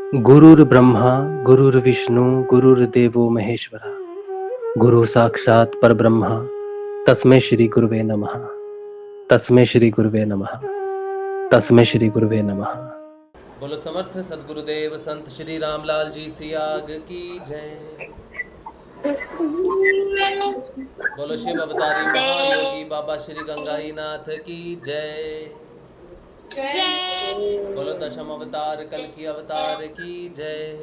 गुरुर्ब्रह्मा गुरुर्विष्णु गुरुर्देवो महेश्वरा गुरु साक्षात् परब्रह्म तस्मै श्री गुरुवे नमः। तस्मै श्री गुरुवे नमः। तस्मै श्री गुरुवे नमः। बोलो समर्थ सदगुरुदेव संत श्री रामलाल जी सियाग की जय। बोलो शिव अवतारी महायोगी बाबा श्री गंगाई नाथ की जय। बोलो दशम अवतार कल की अवतार की जय।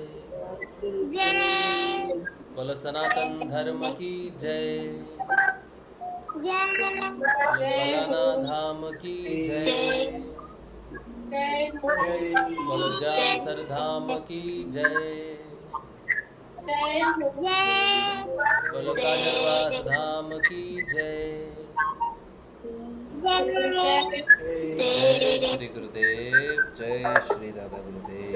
बोलो सनातन धर्म की जय। बोलो पलाना धाम की जय। बोलो जामसर धाम की जय। बोलो काजलवास धाम की जय। जय श्री गुरुदेव, जय श्री दादा गुरुदेव।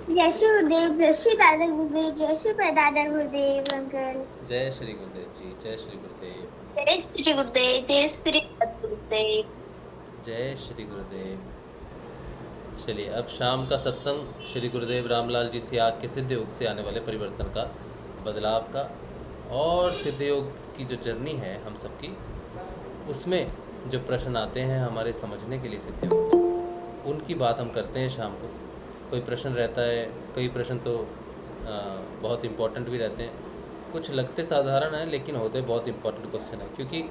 जय श्री गुरुदेव, जय श्री दादा गुरुदेव, जय श्री दादा गुरुदेव अंकल। जय श्री गुरुदेव जी, जय श्री गुरुदेव। जय श्री गुरुदेव, जय श्री गुरुदेव। जय श्री गुरुदेव। चलिए, अब शाम का सत्संग श्री गुरुदेव रामलाल जी सियाग के सिद्ध योग से आने वाले परिवर्तन का, बदलाव का और सिद्ध योग की जो जर्नी है हम सबकी, उसमें जो प्रश्न आते हैं हमारे समझने के लिए सिद्ध योग के, उनकी बात हम करते हैं शाम को। कोई प्रश्न रहता है, कई प्रश्न तो बहुत इम्पोर्टेंट भी रहते हैं, कुछ लगते साधारण हैं लेकिन होते बहुत इम्पोर्टेंट क्वेश्चन है, क्योंकि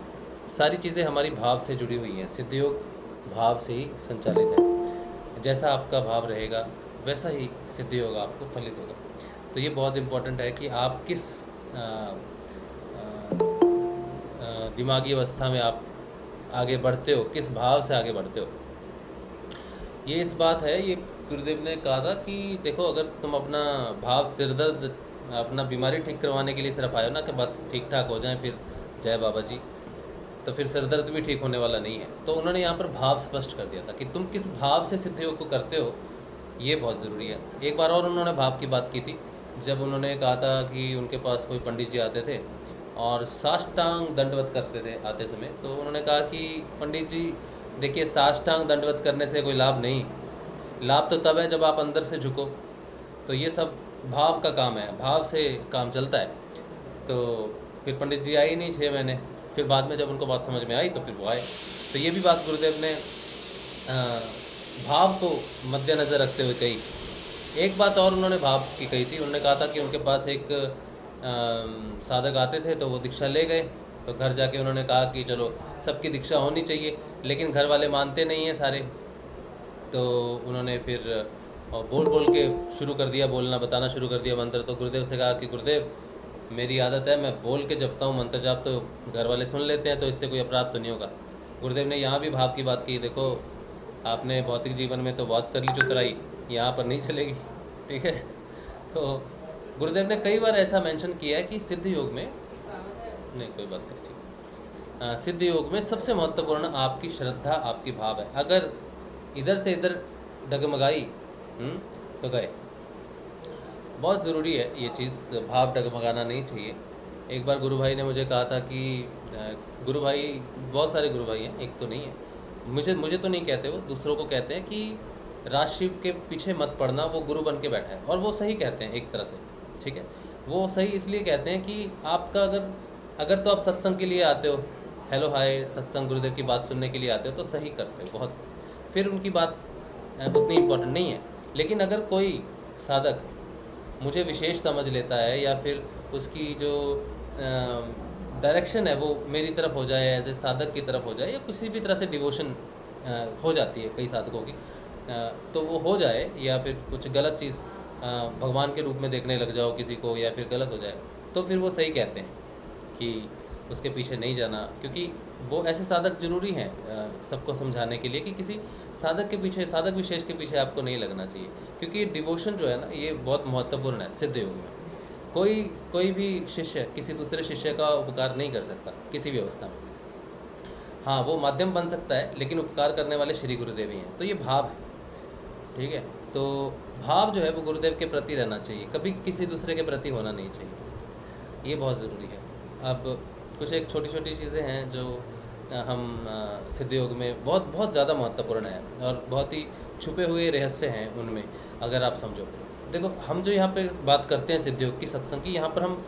सारी चीज़ें हमारी भाव से जुड़ी हुई हैं। सिद्ध योग भाव से ही संचालित है। जैसा आपका भाव रहेगा वैसा ही सिद्ध योग आपको फलित होगा। तो ये बहुत इम्पोर्टेंट है कि आप किस दिमागी अवस्था में आप आगे बढ़ते हो, किस भाव से आगे बढ़ते हो। ये इस बात है, ये गुरुदेव ने कहा था कि देखो, अगर तुम अपना भाव सिरदर्द, अपना बीमारी ठीक करवाने के लिए सिर्फ आए हो ना कि बस ठीक ठाक हो जाए फिर जय बाबा जी, तो फिर सिरदर्द भी ठीक होने वाला नहीं है। तो उन्होंने यहाँ पर भाव स्पष्ट कर दिया था कि तुम किस भाव से सिद्ध योग को करते हो, ये बहुत ज़रूरी है। एक बार और उन्होंने भाव की बात की थी, जब उन्होंने कहा था कि उनके पास कोई पंडित जी आते थे और साष्टांग दंडवत करते थे आते समय। तो उन्होंने कहा कि पंडित जी देखिए, साष्टांग दंडवत करने से कोई लाभ नहीं, लाभ तो तब है जब आप अंदर से झुको। तो ये सब भाव का काम है, भाव से काम चलता है। तो फिर पंडित जी आए ही नहीं 6 महीने, फिर बाद में जब उनको बात समझ में आई तो फिर वो आए। तो ये भी बात गुरुदेव ने भाव को मद्देनज़र रखते हुए कही। एक बात और उन्होंने भाव की कही थी, उन्होंने कहा था कि उनके पास एक साधक आते थे, तो वो दीक्षा ले गए। तो घर जाके उन्होंने कहा कि चलो सबकी दीक्षा होनी चाहिए, लेकिन घर वाले मानते नहीं हैं सारे। तो उन्होंने फिर बोल बोल के शुरू कर दिया, बोलना बताना शुरू कर दिया मंत्र। तो गुरुदेव से कहा कि गुरुदेव, मेरी आदत है, मैं बोल के जपता हूँ मंत्र जाप, तो घर वाले सुन लेते हैं, तो इससे कोई अपराध तो नहीं होगा। गुरुदेव ने यहाँ भी भाव की बात की, देखो आपने भौतिक जीवन में तो बहुत कर ली चुतराई, यहाँ पर नहीं चलेगी, ठीक है। तो गुरुदेव ने कई बार ऐसा मेंशन किया है कि सिद्ध योग में, नहीं कोई बात नहीं, ठीक, सिद्ध योग में सबसे महत्वपूर्ण आपकी श्रद्धा, आपकी भाव है। अगर इधर से इधर डगमगाई तो गए। बहुत ज़रूरी है ये चीज़, भाव डगमगाना नहीं चाहिए। एक बार गुरु भाई ने मुझे कहा था कि गुरु भाई, बहुत सारे गुरु भाई हैं, एक तो नहीं है, मुझे तो नहीं कहते, वो दूसरों को कहते हैं कि राजशिव के पीछे मत पड़ना, वो गुरु बन के बैठा है। और वो सही कहते हैं एक तरह से, ठीक है। वो सही इसलिए कहते हैं कि आपका अगर तो आप सत्संग के लिए आते हो, हेलो हाय सत्संग गुरुदेव की बात सुनने के लिए आते हो, तो सही करते हो बहुत, फिर उनकी बात उतनी इम्पोर्टेंट नहीं है। लेकिन अगर कोई साधक मुझे विशेष समझ लेता है, या फिर उसकी जो डायरेक्शन है वो मेरी तरफ हो जाए, एज ए साधक की तरफ हो जाए, या किसी भी तरह से डिवोशन हो जाती है कई साधकों की, तो वो हो जाए, या फिर कुछ गलत चीज़ भगवान के रूप में देखने लग जाओ किसी को, या फिर गलत हो जाए, तो फिर वो सही कहते हैं कि उसके पीछे नहीं जाना। क्योंकि वो ऐसे साधक जरूरी हैं सबको समझाने के लिए कि किसी साधक के पीछे, साधक विशेष के पीछे आपको नहीं लगना चाहिए। क्योंकि डिवोशन जो है ना, ये बहुत महत्वपूर्ण है सिद्ध योग में। कोई भी शिष्य किसी दूसरे शिष्य का उपकार नहीं कर सकता किसी भी अवस्था में। हाँ, वो माध्यम बन सकता है, लेकिन उपकार करने वाले श्री गुरुदेव ही हैं। तो ये भाव है, ठीक है। तो भाव जो है वो गुरुदेव के प्रति रहना चाहिए, कभी किसी दूसरे के प्रति होना नहीं चाहिए, ये बहुत ज़रूरी है। अब कुछ एक छोटी छोटी चीज़ें हैं जो हम सिद्ध योग में बहुत बहुत ज़्यादा महत्वपूर्ण है और बहुत ही छुपे हुए रहस्य हैं उनमें, अगर आप समझो। देखो, हम जो यहाँ पे बात करते हैं सिद्ध योग की, सत्संग की, यहाँ पर हम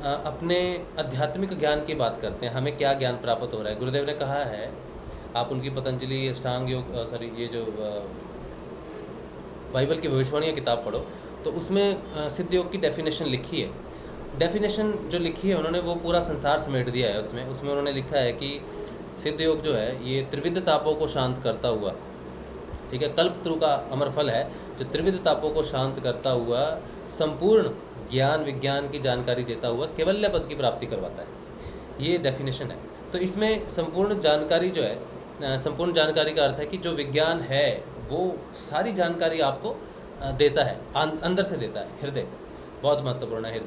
अपने आध्यात्मिक ज्ञान की बात करते हैं, हमें क्या ज्ञान प्राप्त हो रहा है। गुरुदेव ने कहा है, आप उनकी पतंजलि अष्टांग योग ये जो बाइबल की भविष्यवाणी किताब पढ़ो, तो उसमें सिद्ध योग की डेफिनेशन लिखी है। डेफिनेशन जो लिखी है उन्होंने, वो पूरा संसार समेट दिया है उसमें। उन्होंने लिखा है कि सिद्ध योग जो है ये त्रिविध तापों को शांत करता हुआ, ठीक है, कल्पतरु का अमर फल है जो त्रिविध तापों को शांत करता हुआ संपूर्ण ज्ञान विज्ञान की जानकारी देता हुआ कैवल्य पद की प्राप्ति करवाता है। ये डेफिनेशन है। तो इसमें संपूर्ण जानकारी जो है, संपूर्ण जानकारी का अर्थ है कि जो विज्ञान है वो सारी जानकारी आपको देता है, अंदर से देता है। हृदय बहुत महत्वपूर्ण है,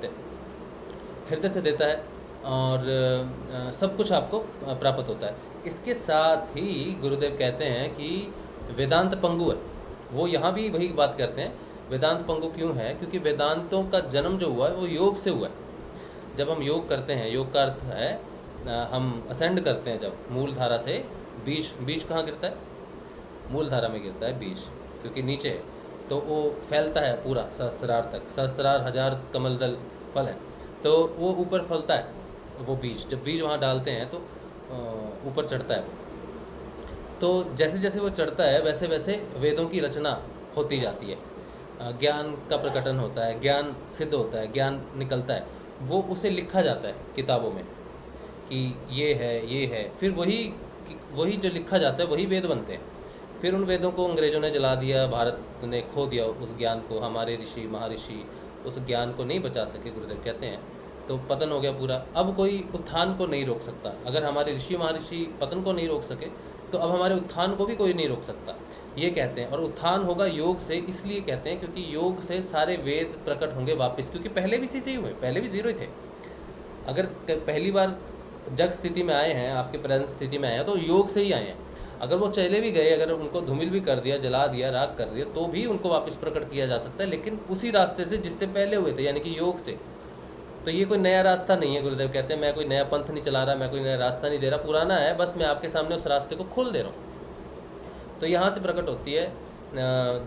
हृदय से देता है और सब कुछ आपको प्राप्त होता है। इसके साथ ही गुरुदेव कहते हैं कि वेदांत पंगु है, वो यहाँ भी वही बात करते हैं। वेदांत पंगु क्यों है? क्योंकि वेदांतों का जन्म जो हुआ है वो योग से हुआ है। जब हम योग करते हैं, योग का अर्थ है हम असेंड करते हैं, जब मूल धारा से बीज कहाँ गिरता है? मूल धारा में गिरता है बीज, क्योंकि नीचे है, तो वो फैलता है पूरा सहस्रार तक। सहस्रार हजार कमल दल फल है, तो वो ऊपर फलता है वो बीज। जब बीज वहाँ डालते हैं तो ऊपर चढ़ता है। तो जैसे जैसे वो चढ़ता है वैसे वैसे वेदों की रचना होती जाती है, ज्ञान का प्रकटन होता है, ज्ञान सिद्ध होता है, ज्ञान निकलता है, वो उसे लिखा जाता है किताबों में कि ये है। फिर वही जो लिखा जाता है वही वेद बनते हैं। फिर उन वेदों को अंग्रेज़ों ने जला दिया, भारत ने खो दिया उस ज्ञान को। हमारे ऋषि महर्षि उस ज्ञान को नहीं बचा सके, गुरुदेव कहते हैं, तो पतन हो गया पूरा। अब कोई उत्थान को नहीं रोक सकता। अगर हमारे ऋषि महर्षि पतन को नहीं रोक सके तो अब हमारे उत्थान को भी कोई नहीं रोक सकता, ये कहते हैं। और उत्थान होगा योग से, इसलिए कहते हैं क्योंकि योग से सारे वेद प्रकट होंगे वापस, क्योंकि पहले भी इसी से ही हुए, पहले भी जीरो ही थे। अगर पहली बार जग स्थिति में आए हैं, आपके प्रेजेंट स्थिति में आए हैं, तो योग से ही आए हैं। अगर वो चले भी गए, अगर उनको धूमिल भी कर दिया, जला दिया, राख कर दिया, तो भी उनको वापस प्रकट किया जा सकता है, लेकिन उसी रास्ते से जिससे पहले हुए थे, यानी कि योग से। तो ये कोई नया रास्ता नहीं है। गुरुदेव कहते हैं मैं कोई नया पंथ नहीं चला रहा, मैं कोई नया रास्ता नहीं दे रहा, पुराना है, बस मैं आपके सामने उस रास्ते को खोल दे रहा हूँ। तो यहाँ से प्रकट होती है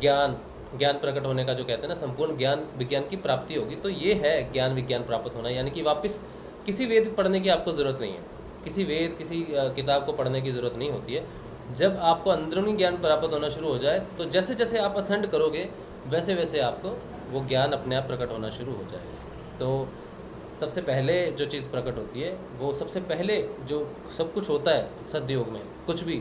ज्ञान प्रकट होने का, जो कहते हैं ना, संपूर्ण ज्ञान विज्ञान की प्राप्ति होगी। तो ये है ज्ञान विज्ञान प्राप्त होना, यानी कि वापस किसी वेद पढ़ने की आपको ज़रूरत नहीं है, किसी वेद किसी किताब को पढ़ने की ज़रूरत नहीं होती है। जब आपको अंदरूनी ज्ञान प्राप्त होना शुरू हो जाए, तो जैसे जैसे आप असेंड करोगे वैसे वैसे आपको वो ज्ञान अपने आप प्रकट होना शुरू हो जाएगा। तो सबसे पहले जो चीज़ प्रकट होती है, वो सबसे पहले जो सब कुछ होता है सिद्ध योग में, कुछ भी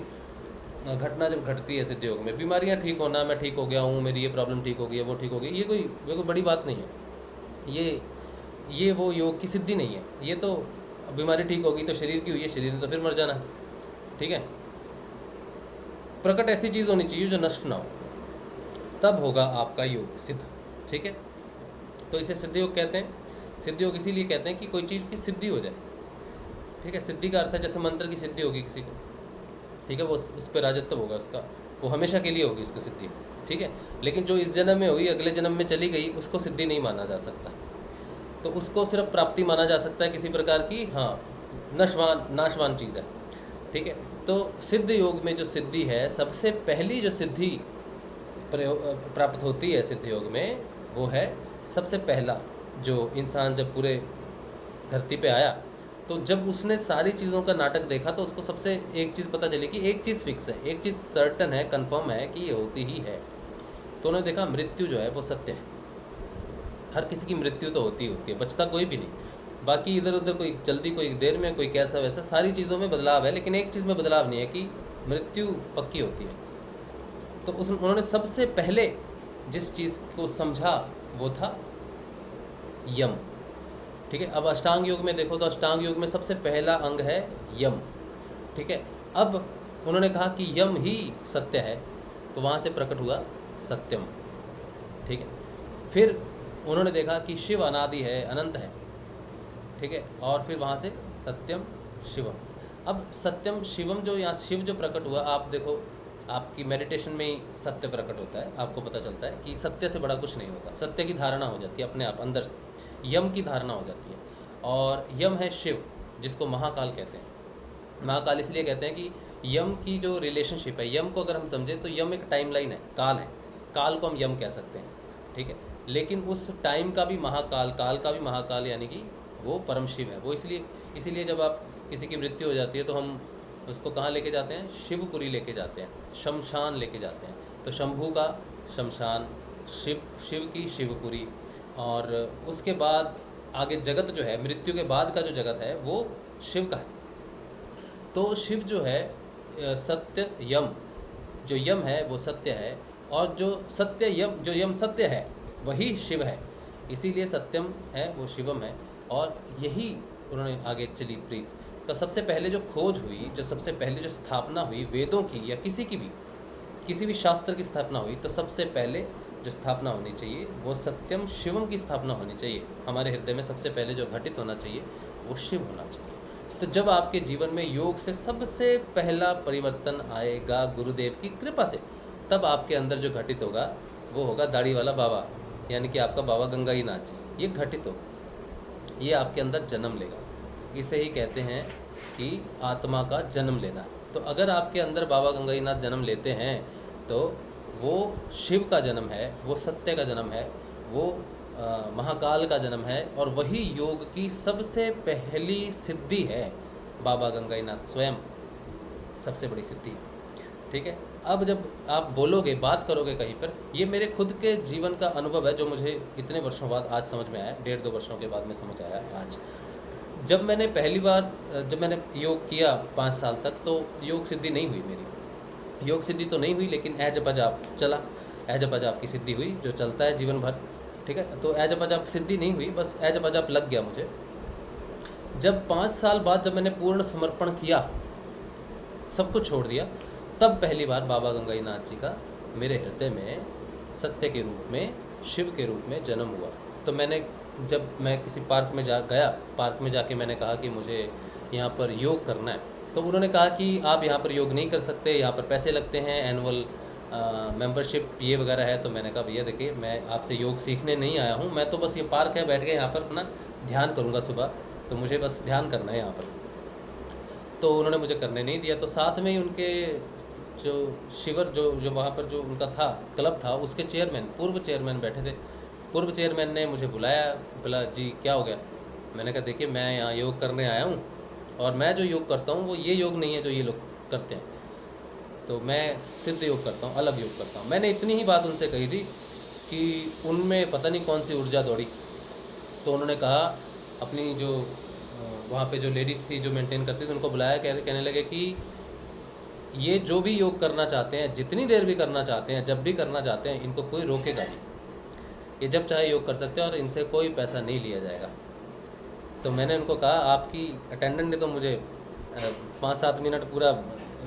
घटना जब घटती है सिद्ध योग में, बीमारियां ठीक होना, मैं ठीक हो गया हूँ, मेरी ये प्रॉब्लम ठीक हो गई है, वो ठीक हो गई, ये कोई बड़ी बात नहीं है। ये वो योग की सिद्धि नहीं है। ये तो बीमारी ठीक होगी तो शरीर की हुई है, शरीर ने तो फिर मर जाना, ठीक है। प्रकट ऐसी चीज़ होनी चाहिए जो नष्ट ना हो, तब होगा आपका योग सिद्ध, ठीक है। तो इसे सिद्ध योग कहते हैं। सिद्ध योग इसीलिए कहते हैं कि कोई चीज़ की सिद्धि हो जाए, ठीक है। सिद्धि का अर्थ है जैसे मंत्र की सिद्धि होगी किसी को, ठीक है, वो उस पर राजत्व होगा उसका, वो हमेशा के लिए होगी उसकी सिद्धि, ठीक है। लेकिन जो इस जन्म में हुई अगले जन्म में चली गई, उसको सिद्धि नहीं माना जा सकता। तो उसको सिर्फ प्राप्ति माना जा सकता है किसी प्रकार की, हाँ, नाशवान चीज़ है, ठीक है। तो सिद्ध योग में जो सिद्धि है, सबसे पहली जो सिद्धि प्राप्त होती है सिद्ध योग में, वो है सबसे पहला जो इंसान जब पूरे धरती पे आया, तो जब उसने सारी चीज़ों का नाटक देखा, तो उसको सबसे एक चीज़ पता चली कि एक चीज़ फिक्स है, एक चीज़ सर्टन है, कंफर्म है कि ये होती ही है। तो उन्होंने देखा मृत्यु जो है वो सत्य है। हर किसी की मृत्यु तो होती है, बचता कोई भी नहीं। बाकी इधर उधर कोई जल्दी, कोई देर में, कोई कैसा वैसा, सारी चीज़ों में बदलाव है, लेकिन एक चीज़ में बदलाव नहीं है कि मृत्यु पक्की होती है। तो उन्होंने सबसे पहले जिस चीज़ को समझा वो था यम, ठीक है। अब अष्टांग योग में देखो तो अष्टांग योग में सबसे पहला अंग है यम, ठीक है। अब उन्होंने कहा कि यम ही सत्य है, तो वहाँ से प्रकट हुआ सत्यम, ठीक है। फिर उन्होंने देखा कि शिव अनादि है, अनंत है, ठीक है। और फिर वहाँ से सत्यम शिवम। अब सत्यम शिवम जो यहाँ शिव जो प्रकट हुआ, आप देखो आपकी मेडिटेशन में ही सत्य प्रकट होता है, आपको पता चलता है कि सत्य से बड़ा कुछ नहीं होता। सत्य की धारणा हो जाती है अपने आप अंदर से, यम की धारणा हो जाती है। और यम है शिव, जिसको महाकाल कहते हैं, महाकाल इसलिए कहते हैं कि यम की जो रिलेशनशिप है, यम को अगर हम समझें तो यम एक टाइमलाइन है, काल है, काल को हम यम कह सकते हैं, ठीक है। लेकिन उस टाइम का भी महाकाल, काल का भी महाकाल, यानी कि वो परम शिव है। वो इसीलिए जब आप किसी की मृत्यु हो जाती है तो हम उसको कहाँ लेके जाते हैं, शिवपुरी लेके जाते हैं, शमशान लेके जाते हैं। तो शंभू का शमशान, शिव की शिवपुरी, और उसके बाद आगे जगत जो है, मृत्यु के बाद का जो जगत है वो शिव का है। तो शिव जो है सत्य यम, जो यम है वो सत्य है, और जो सत्य यम, जो यम सत्य है वही शिव है, इसीलिए सत्यम है वो शिवम है। और यही उन्होंने आगे चली प्रीत। तो सबसे पहले जो खोज हुई, जो सबसे पहले जो स्थापना हुई वेदों की या किसी भी शास्त्र की स्थापना हुई, तो सबसे पहले जो स्थापना होनी चाहिए वो सत्यम शिवम की स्थापना होनी चाहिए। हमारे हृदय में सबसे पहले जो घटित होना चाहिए वो शिव होना चाहिए। तो जब आपके जीवन में योग से सबसे पहला परिवर्तन आएगा गुरुदेव की कृपा से, तब आपके अंदर जो घटित होगा वो होगा दाढ़ी वाला बाबा, यानी कि आपका बाबा गंगाई नाथ जी। ये घटित हो, ये आपके अंदर जन्म लेगा। इसे ही कहते हैं कि आत्मा का जन्म लेना। तो अगर आपके अंदर बाबा गंगाई नाथ जन्म लेते हैं तो वो शिव का जन्म है, वो सत्य का जन्म है, वो महाकाल का जन्म है, और वही योग की सबसे पहली सिद्धि है। बाबा गंगाई नाथ स्वयं सबसे बड़ी सिद्धि, ठीक है। अब जब आप बोलोगे, बात करोगे कहीं पर, ये मेरे खुद के जीवन का अनुभव है जो मुझे इतने वर्षों बाद आज समझ में आया, 1.5-2 वर्षों के बाद में समझ आया आज। जब मैंने पहली बार जब मैंने योग किया 5 साल तक, तो योग सिद्धि नहीं हुई मेरी, योग सिद्धि तो नहीं हुई, लेकिन एज अजाप चला, एज अजाप की सिद्धि हुई जो चलता है जीवन भर, ठीक है। तो एज अजाप सिद्धि नहीं हुई, बस एज अजाप लग गया मुझे। जब 5 साल बाद जब मैंने पूर्ण समर्पण किया, सब कुछ छोड़ दिया, तब पहली बार बाबा गंगाई नाथ जी का मेरे हृदय में सत्य के रूप में, शिव के रूप में जन्म हुआ। तो जब मैं किसी पार्क में गया, पार्क में जाके मैंने कहा कि मुझे यहाँ पर योग करना है, तो उन्होंने कहा कि आप यहाँ पर योग नहीं कर सकते, यहाँ पर पैसे लगते हैं, एनुअल मेंबरशिप ये वगैरह है। तो मैंने कहा भैया देखिए, मैं आपसे योग सीखने नहीं आया हूँ, मैं तो बस ये पार्क है, बैठ के यहाँ पर अपना ध्यान करूँगा सुबह, तो मुझे बस ध्यान करना है यहाँ पर। तो उन्होंने मुझे करने नहीं दिया। तो साथ में ही उनके जो शिवर जो वहाँ पर जो उनका था क्लब था, उसके चेयरमैन, पूर्व चेयरमैन बैठे थे। पूर्व चेयरमैन ने मुझे बुलाया, बोला जी क्या हो गया। मैंने कहा देखिए, मैं यहाँ योग करने आया हूँ, और मैं जो योग करता हूँ वो ये योग नहीं है जो ये लोग करते हैं, तो मैं सिद्ध योग करता हूँ, अलग योग करता हूँ। मैंने इतनी ही बात उनसे कही थी कि उनमें पता नहीं कौन सी ऊर्जा दौड़ी। तो उन्होंने कहा, अपनी जो वहाँ पे जो लेडीज़ थी जो मेंटेन करती थी, उनको बुलाया, कहने लगे कि ये जो भी योग करना चाहते हैं, जितनी देर भी करना चाहते हैं, जब भी करना चाहते हैं, इनको कोई रोकेगा नहीं, ये जब चाहे योग कर सकते हैं और इनसे कोई पैसा नहीं लिया जाएगा। तो मैंने उनको कहा, आपकी अटेंडेंट ने तो मुझे 5-7 मिनट पूरा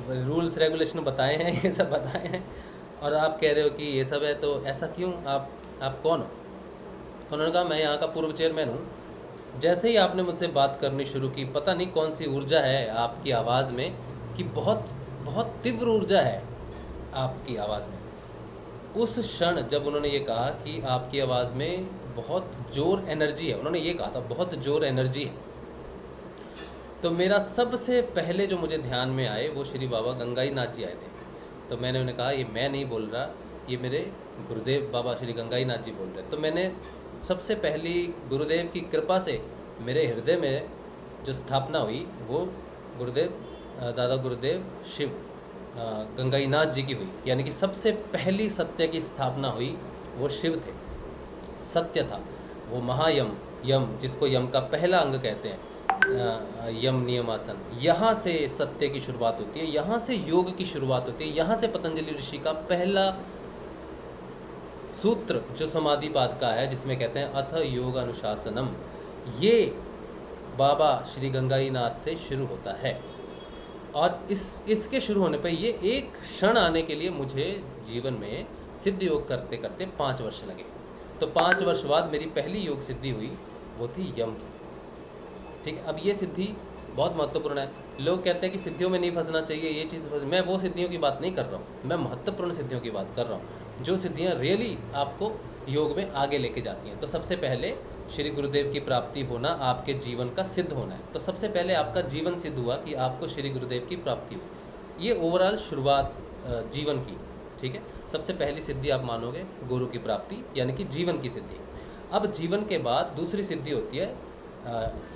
रूल्स रेगुलेशन बताए हैं, ये सब बताए हैं, और आप कह रहे हो कि ये सब है, तो ऐसा क्यों, आप कौन हो। उन्होंने कहा मैं यहाँ का पूर्व चेयरमैन हूँ। जैसे ही आपने मुझसे बात करनी शुरू की, पता नहीं कौन सी ऊर्जा है आपकी आवाज़ में, कि बहुत बहुत तीव्र ऊर्जा है आपकी आवाज़ में। उस क्षण जब उन्होंने ये कहा कि आपकी आवाज़ में बहुत जोर एनर्जी है, उन्होंने ये कहा था बहुत जोर एनर्जी है, तो मेरा सबसे पहले जो मुझे ध्यान में आए वो श्री बाबा गंगाई नाथ जी आए थे। तो मैंने उन्हें कहा, ये मैं नहीं बोल रहा, ये मेरे गुरुदेव बाबा श्री गंगाई नाथ जी बोल रहे। तो मैंने सबसे पहली गुरुदेव की कृपा से मेरे हृदय में जो स्थापना हुई वो गुरुदेव दादा गुरुदेव शिव गंगाई नाथ जी की हुई, यानी कि सबसे पहली सत्य की स्थापना हुई वो शिव थे, सत्य था वो महायम, यम जिसको यम का पहला अंग कहते हैं, यम नियमासन। यहाँ से सत्य की शुरुआत होती है, यहाँ से योग की शुरुआत होती है, यहाँ से पतंजलि ऋषि का पहला सूत्र जो समाधिपाद का है, जिसमें कहते हैं अथ योग अनुशासनम, ये बाबा श्री गंगाई नाथ से शुरू होता है। और इसके शुरू होने पर ये एक क्षण आने के लिए मुझे जीवन में सिद्ध योग करते करते 5 वर्ष लगे। तो 5 वर्ष बाद मेरी पहली योग सिद्धि हुई, वो थी यम की, ठीक है। अब ये सिद्धि बहुत महत्वपूर्ण है। लोग कहते हैं कि सिद्धियों में नहीं फंसना चाहिए, ये चीज़, मैं वो सिद्धियों की बात नहीं कर रहा हूँ, मैं महत्वपूर्ण सिद्धियों की बात कर रहा हूँ, जो सिद्धियाँ रियली आपको योग में आगे लेके जाती हैं। तो सबसे पहले श्री गुरुदेव की प्राप्ति होना आपके जीवन का सिद्ध होना है। तो सबसे पहले आपका जीवन सिद्ध हुआ कि आपको श्री गुरुदेव की प्राप्ति हुई। ये ओवरऑल शुरुआत जीवन की, ठीक है। सबसे पहली सिद्धि आप मानोगे गुरु की प्राप्ति, यानी कि जीवन की सिद्धि। अब जीवन के बाद दूसरी सिद्धि होती है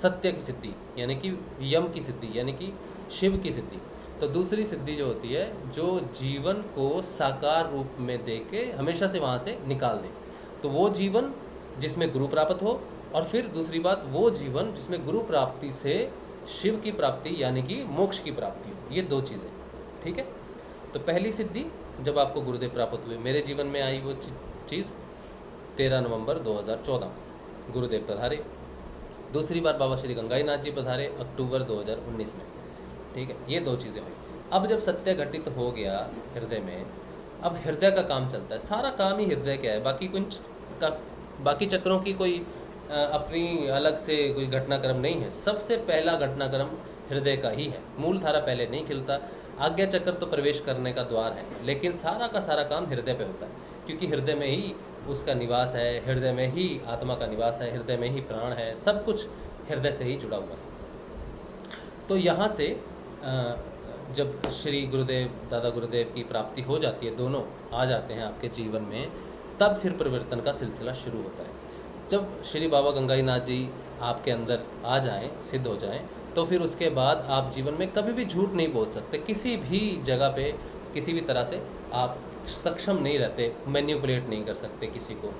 सत्य की सिद्धि, यानी कि यम की सिद्धि, यानी कि शिव की सिद्धि। तो दूसरी सिद्धि जो होती है, जो जीवन को साकार रूप में दे के हमेशा से वहाँ से निकाल दे, तो वो जीवन जिसमें गुरु प्राप्त हो, और फिर दूसरी बात वो जीवन जिसमें गुरु प्राप्ति से शिव की प्राप्ति यानी कि मोक्ष की प्राप्ति हो। ये दो चीज़ें, ठीक है। तो पहली सिद्धि जब आपको गुरुदेव प्राप्त हुए, मेरे जीवन में आई वो चीज़ 13 नवंबर 2014 गुरुदेव पधारे। दूसरी बार बाबा श्री गंगाई नाथ जी पधारे अक्टूबर 2019 में, ठीक है। ये दो चीज़ें हुई। अब जब सत्य घटित हो गया हृदय में, अब हृदय का काम चलता है, सारा काम ही हृदय का है। बाकी कुछ बाकी चक्रों की कोई अपनी अलग से कोई घटनाक्रम नहीं है। सबसे पहला घटनाक्रम हृदय का ही है। मूल धारा पहले नहीं खिलता, आज्ञा चक्र तो प्रवेश करने का द्वार है, लेकिन सारा का सारा काम हृदय पे होता है, क्योंकि हृदय में ही उसका निवास है, हृदय में ही आत्मा का निवास है, हृदय में ही प्राण है, सब कुछ हृदय से ही जुड़ा हुआ है। तो यहाँ से जब श्री गुरुदेव दादा गुरुदेव की प्राप्ति हो जाती है, दोनों आ जाते हैं आपके जीवन में, तब फिर परिवर्तन का सिलसिला शुरू होता है। जब श्री बाबा गंगाई नाथ जी आपके अंदर आ जाएं, सिद्ध हो जाएं, तो फिर उसके बाद आप जीवन में कभी भी झूठ नहीं बोल सकते। किसी भी जगह पे किसी भी तरह से आप सक्षम नहीं रहते, मैनिपुलेट नहीं कर सकते किसी को।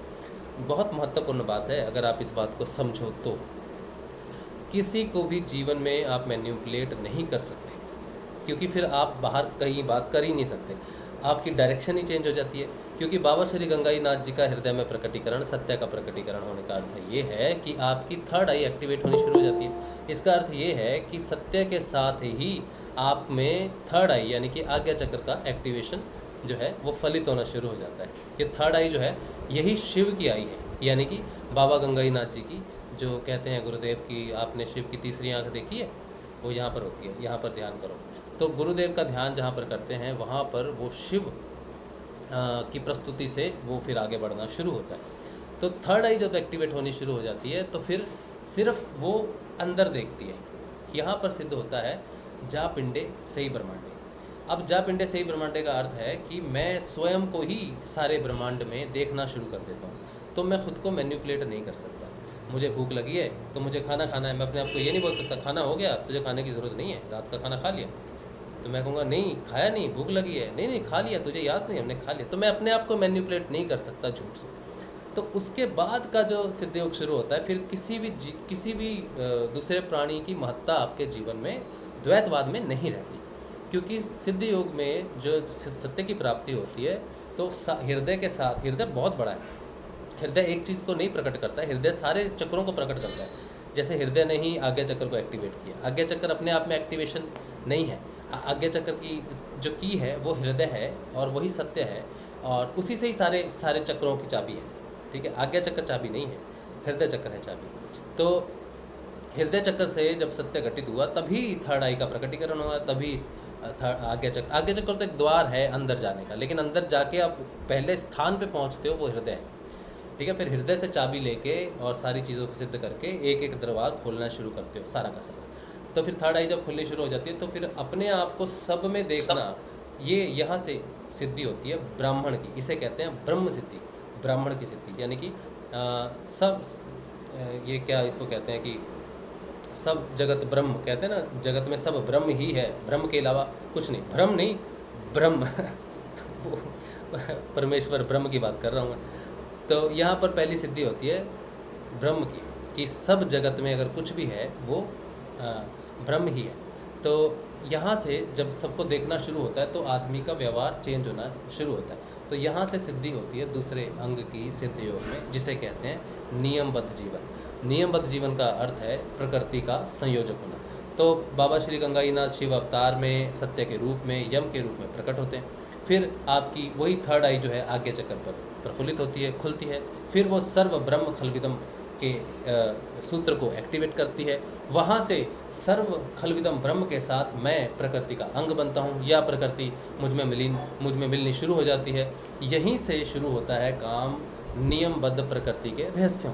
बहुत महत्वपूर्ण बात है, अगर आप इस बात को समझो तो किसी को भी जीवन में आप मैनिपुलेट नहीं कर सकते, क्योंकि फिर आप बाहर कहीं बात कर ही नहीं सकते, आपकी डायरेक्शन ही चेंज हो जाती है। क्योंकि बाबा श्री गंगाई नाथ जी का हृदय में प्रकटीकरण, सत्य का प्रकटीकरण होने का अर्थ ये है कि आपकी थर्ड आई एक्टिवेट होनी शुरू हो जाती है। इसका अर्थ ये है कि सत्य के साथ ही आप में थर्ड आई यानी कि आज्ञा चक्र का एक्टिवेशन जो है वो फलित होना शुरू हो जाता है। कि थर्ड आई जो है यही शिव की आई है, यानी कि बाबा गंगाई नाथ जी की, जो कहते हैं गुरुदेव की आपने शिव की तीसरी आंख देखी है, वो यहाँ पर होती है। यहाँ पर ध्यान करो, तो गुरुदेव का ध्यान जहाँ पर करते हैं वहाँ पर वो शिव की प्रस्तुति से वो फिर आगे बढ़ना शुरू होता है। तो थर्ड आई जब एक्टिवेट होनी शुरू हो जाती है तो फिर सिर्फ वो अंदर देखती है। यहाँ पर सिद्ध होता है जा पिंडे सही ब्रह्मांडे। अब जा पिंडे सही ब्रह्मांडे का अर्थ है कि मैं स्वयं को ही सारे ब्रह्मांड में देखना शुरू कर देता हूँ। तो मैं खुद को मैनिपुलेट नहीं कर सकता। मुझे भूख लगी है तो मुझे खाना खाना है, मैं अपने आप को ये नहीं बोल सकता खाना हो गया, तुझे खाने की ज़रूरत नहीं है, रात का खाना खा लिया। तो मैं कहूँगा नहीं खाया नहीं, भूख लगी है, नहीं खा लिया, तुझे याद नहीं हमने खा लिया। तो मैं अपने आप को मैनिपुलेट नहीं कर सकता झूठ से। तो उसके बाद का जो सिद्ध योग शुरू होता है, फिर किसी भी दूसरे प्राणी की महत्ता आपके जीवन में द्वैतवाद में नहीं रहती, क्योंकि सिद्ध योग में जो सत्य की प्राप्ति होती है तो हृदय के साथ, हृदय बहुत बड़ा है, हृदय एक चीज़ को नहीं प्रकट करता है, हृदय सारे चक्रों को प्रकट करता है। जैसे हृदय ने ही आज्ञा चक्र को एक्टिवेट किया, आज्ञा चक्र अपने आप में एक्टिवेशन नहीं है, आज्ञा चक्र की जो की है वो हृदय है और वही सत्य है, और उसी से ही सारे चक्रों की चाबी है, ठीक है। आज्ञा चक्र चाबी नहीं है, हृदय चक्र है चाबी। तो हृदय चक्र से जब सत्य घटित हुआ तभी थर्ड आई का प्रकटीकरण हुआ, तभी आज्ञा चक्र तो एक द्वार है अंदर जाने का, लेकिन अंदर जाके आप पहले स्थान पे पहुंचते हो वो हृदय है, ठीक है। फिर हृदय से चाबी लेके और सारी चीज़ों को सिद्ध करके एक एक दरवार खोलना शुरू करते हो सारा का सारा। तो फिर थर्ड आई जब खुलनी शुरू हो जाती है तो फिर अपने आप को सब में देखना, ये यहाँ से सिद्धि होती है ब्राह्मण की, इसे कहते हैं ब्रह्म सिद्धि, ब्राह्मण की सिद्धि। यानी कि ये क्या इसको कहते हैं कि सब जगत ब्रह्म कहते हैं ना, जगत में सब ब्रह्म ही है, ब्रह्म के अलावा कुछ नहीं, भ्रम नहीं ब्रह्म परमेश्वर ब्रह्म की बात कर रहा हूँ मैं। तो यहाँ पर पहली सिद्धि होती है ब्रह्म की, कि सब जगत में अगर कुछ भी है वो ब्रह्म ही है। तो यहाँ से जब सबको देखना शुरू होता है तो आदमी का व्यवहार चेंज होना शुरू होता है। तो यहाँ से सिद्धि होती है दूसरे अंग की सिद्ध योग में, जिसे कहते हैं नियमबद्ध जीवन। नियमबद्ध जीवन का अर्थ है प्रकृति का संयोजक होना। तो बाबा श्री गंगाई नाथ शिव अवतार में सत्य के रूप में, यम के रूप में प्रकट होते हैं। फिर आपकी वही थर्ड आई जो है आज्ञा चक्र पर प्रफुल्लित होती है, खुलती है। फिर वो सर्व ब्रह्म खलविदम के सूत्र को एक्टिवेट करती है। वहाँ से सर्व खलविदम ब्रह्म के साथ मैं प्रकृति का अंग बनता हूँ, या प्रकृति मुझ में मिलनी शुरू हो जाती है। यहीं से शुरू होता है काम नियमबद्ध प्रकृति के रहस्यों।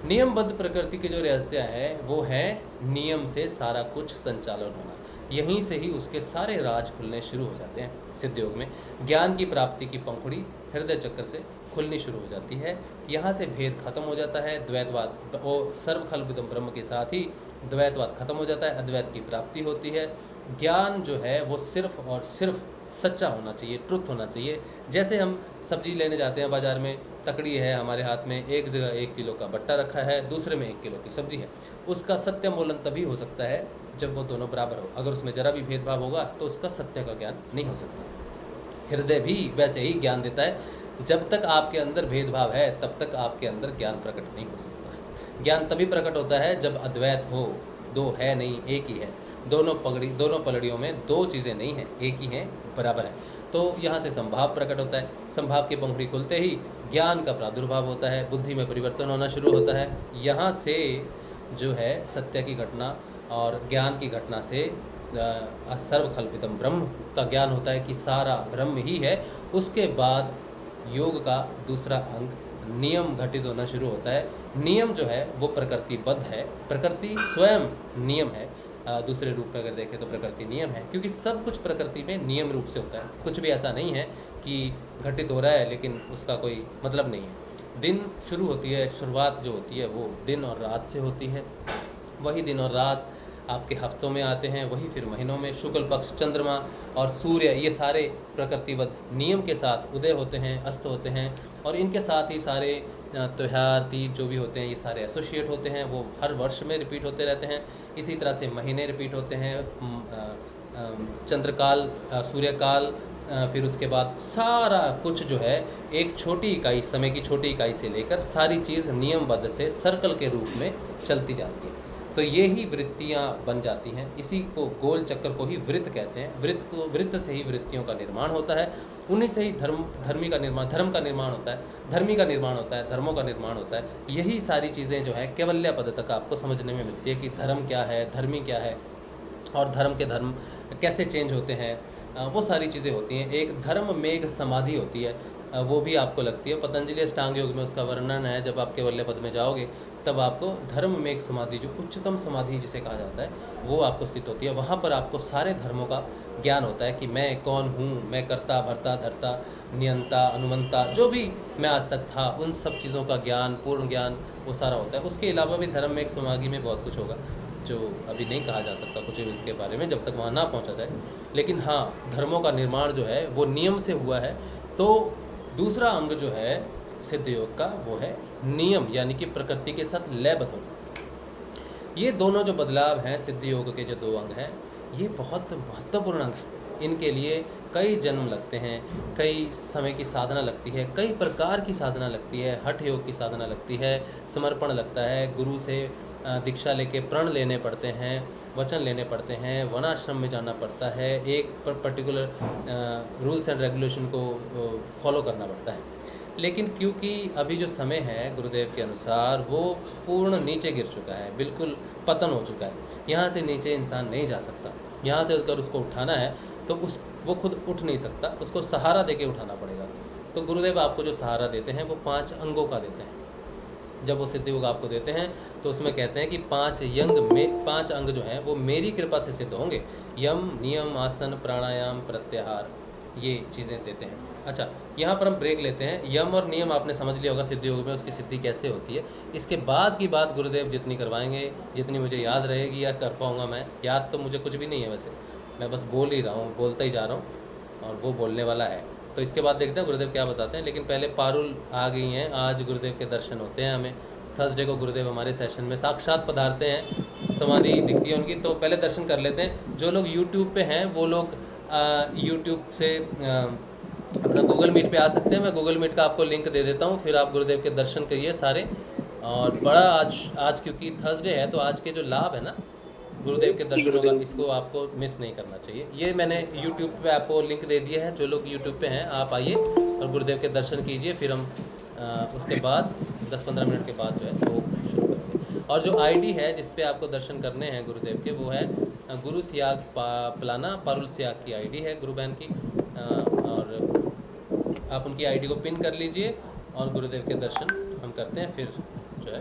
नियमबद्ध प्रकृति के जो रहस्य है वो है नियम से सारा कुछ संचालन होना। यहीं से ही उसके सारे राज खुलने शुरू हो जाते हैं। सिद्ध योग में ज्ञान की प्राप्ति की पंखुड़ी हृदय चक्र से खुलनी शुरू हो जाती है। यहाँ से भेद खत्म हो जाता है, द्वैतवाद और सर्वखल्पितम ब्रह्म के साथ ही द्वैतवाद खत्म हो जाता है, अद्वैत की प्राप्ति होती है। ज्ञान जो है वो सिर्फ और सिर्फ सच्चा होना चाहिए, ट्रुथ होना चाहिए। जैसे हम सब्जी लेने जाते हैं बाजार में, तकड़ी है हमारे हाथ में, एक जगह 1 किलो का बट्टा रखा है, दूसरे में 1 किलो की सब्जी है। उसका सत्य मोलन तभी हो सकता है जब वो दोनों बराबर हो। अगर उसमें जरा भी भेदभाव होगा तो उसका सत्य का ज्ञान नहीं हो सकता। हृदय भी वैसे ही ज्ञान देता है। जब तक आपके अंदर भेदभाव है तब तक आपके अंदर ज्ञान प्रकट नहीं हो सकता है। ज्ञान तभी प्रकट होता है जब अद्वैत हो, दो है नहीं एक ही है। दोनों पलड़ियों में दो चीज़ें नहीं हैं, एक ही हैं, बराबर है। तो यहाँ से संभाव प्रकट होता है। संभाव की पंखुड़ी खुलते ही ज्ञान का प्रादुर्भाव होता है, बुद्धि में परिवर्तन होना शुरू होता है। यहाँ से जो है सत्य की घटना और ज्ञान की घटना से सर्वकल्पितम ब्रह्म का ज्ञान होता है कि सारा ब्रह्म ही है। उसके बाद योग का दूसरा अंग नियम घटित होना शुरू होता है। नियम जो है वो प्रकृतिबद्ध है, प्रकृति स्वयं नियम है। दूसरे रूप में अगर देखें तो प्रकृति नियम है, क्योंकि सब कुछ प्रकृति में नियम रूप से होता है। कुछ भी ऐसा नहीं है कि घटित हो रहा है लेकिन उसका कोई मतलब नहीं है। दिन शुरू होती है, शुरुआत जो होती है वो दिन और रात से होती है। वही दिन और रात आपके हफ्तों में आते हैं, वही फिर महीनों में शुक्ल पक्ष, चंद्रमा और सूर्य, ये सारे प्रकृतिबद्ध नियम के साथ उदय होते हैं, अस्त होते हैं। और इनके साथ ही सारे त्यौहार, तीज जो भी होते हैं ये सारे एसोसिएट होते हैं, वो हर वर्ष में रिपीट होते रहते हैं। इसी तरह से महीने रिपीट होते हैं, चंद्रकाल, सूर्यकाल, फिर उसके बाद सारा कुछ जो है एक छोटी इकाई, समय की छोटी इकाई से लेकर सारी चीज़ नियमबद्ध से सर्कल के रूप में चलती जाती है। तो ये ही वृत्तियाँ बन जाती हैं। इसी को गोल चक्कर को ही वृत्त कहते हैं। वृत्त से ही वृत्तियों का निर्माण होता है। उन्हीं से ही धर्म का निर्माण होता है, धर्मी का निर्माण होता है, धर्मों का निर्माण होता है। यही सारी चीज़ें जो है कैवल्य पद तक आपको समझने में मिलती है कि धर्म क्या है, धर्मी क्या है और धर्म के धर्म कैसे चेंज होते हैं, वो सारी चीज़ें होती हैं। एक धर्म मेघ समाधि होती है, वो भी आपको लगती है। पतंजलि अष्टांग योग में उसका वर्णन है। जब आप कैवल्य पद में जाओगे तब आपको धर्म में एक समाधि, जो उच्चतम समाधि जिसे कहा जाता है, वो आपको स्थित होती है। वहाँ पर आपको सारे धर्मों का ज्ञान होता है कि मैं कौन हूँ, मैं कर्ता, भर्ता, धर्ता, नियंता, अनुमंता, जो भी मैं आज तक था, उन सब चीज़ों का ज्ञान, पूर्ण ज्ञान वो सारा होता है। उसके अलावा भी धर्म में एक समाधि में बहुत कुछ होगा जो अभी नहीं कहा जा सकता कुछ भी इसके बारे में, जब तक वहाँ ना पहुँचा जाए। लेकिन हाँ, धर्मों का निर्माण जो है वो नियम से हुआ है। तो दूसरा अंग जो है सिद्ध योग का वो है नियम, यानी कि प्रकृति के साथ लयबद्ध होना। ये दोनों जो बदलाव हैं सिद्ध योग के जो दो अंग हैं, ये बहुत महत्वपूर्ण अंग हैं। इनके लिए कई जन्म लगते हैं, कई समय की साधना लगती है, कई प्रकार की साधना लगती है। हठ योग की साधना लगती है, समर्पण लगता है, गुरु से दीक्षा लेके प्रण लेने पड़ते हैं, वचन लेने पड़ते हैं, वनाश्रम में जाना पड़ता है, एक पर्टिकुलर रूल्स एंड रेगुलेशन को फॉलो करना पड़ता है। लेकिन क्योंकि अभी जो समय है गुरुदेव के अनुसार वो पूर्ण नीचे गिर चुका है, बिल्कुल पतन हो चुका है। यहाँ से नीचे इंसान नहीं जा सकता। यहाँ से अगर उसको उठाना है तो वो खुद उठ नहीं सकता, उसको सहारा देके उठाना पड़ेगा। तो गुरुदेव आपको जो सहारा देते हैं वो 5 अंगों का देते हैं। जब वो सिद्ध योग आपको देते हैं तो उसमें कहते हैं कि 5 अंग जो हैं वो मेरी कृपा से सिद्ध होंगे। यम, नियम, आसन, प्राणायाम, प्रत्याहार, ये चीज़ें देते हैं। अच्छा, यहाँ पर हम ब्रेक लेते हैं। यम और नियम आपने समझ लिया होगा सिद्ध योग में उसकी सिद्धि कैसे होती है। इसके बाद की बात गुरुदेव जितनी करवाएंगे, जितनी मुझे याद रहेगी या कर पाऊँगा मैं, याद तो मुझे कुछ भी नहीं है वैसे, मैं बस बोल ही रहा हूँ, बोलता ही जा रहा हूँ और वो बोलने वाला है। तो इसके बाद देखते हैं गुरुदेव क्या बताते हैं। लेकिन पहले पारुल आ गई हैं, आज गुरुदेव के दर्शन होते हैं हमें। थर्सडे को गुरुदेव हमारे सेशन में साक्षात पधारते हैं, समाधि दिखती है उनकी। तो पहले दर्शन कर लेते हैं। जो लोग यूट्यूब पे हैं वो लोग यूट्यूब से अपना गूगल मीट पे आ सकते हैं। मैं गूगल मीट का आपको लिंक दे देता हूँ, फिर आप गुरुदेव के दर्शन करिए सारे। और बड़ा आज क्योंकि थर्सडे है तो आज के जो लाभ है ना गुरुदेव के दर्शनों का, इसको आपको मिस नहीं करना चाहिए। ये मैंने यूट्यूब पे आपको लिंक दे दिया है। जो लोग यूट्यूब पे हैं आप आइए और गुरुदेव के दर्शन कीजिए। फिर हम उसके बाद 10-15 मिनट के बाद जो है वो शुरू करेंगे। और जो आईडी है जिस पे आपको दर्शन करने हैं गुरुदेव के, वो है गुरु सियाग पलाना, पारुल सियाग की आईडी है गुरु बहन की। और आप उनकी आईडी को पिन कर लीजिए और गुरुदेव के दर्शन हम करते हैं। फिर जो है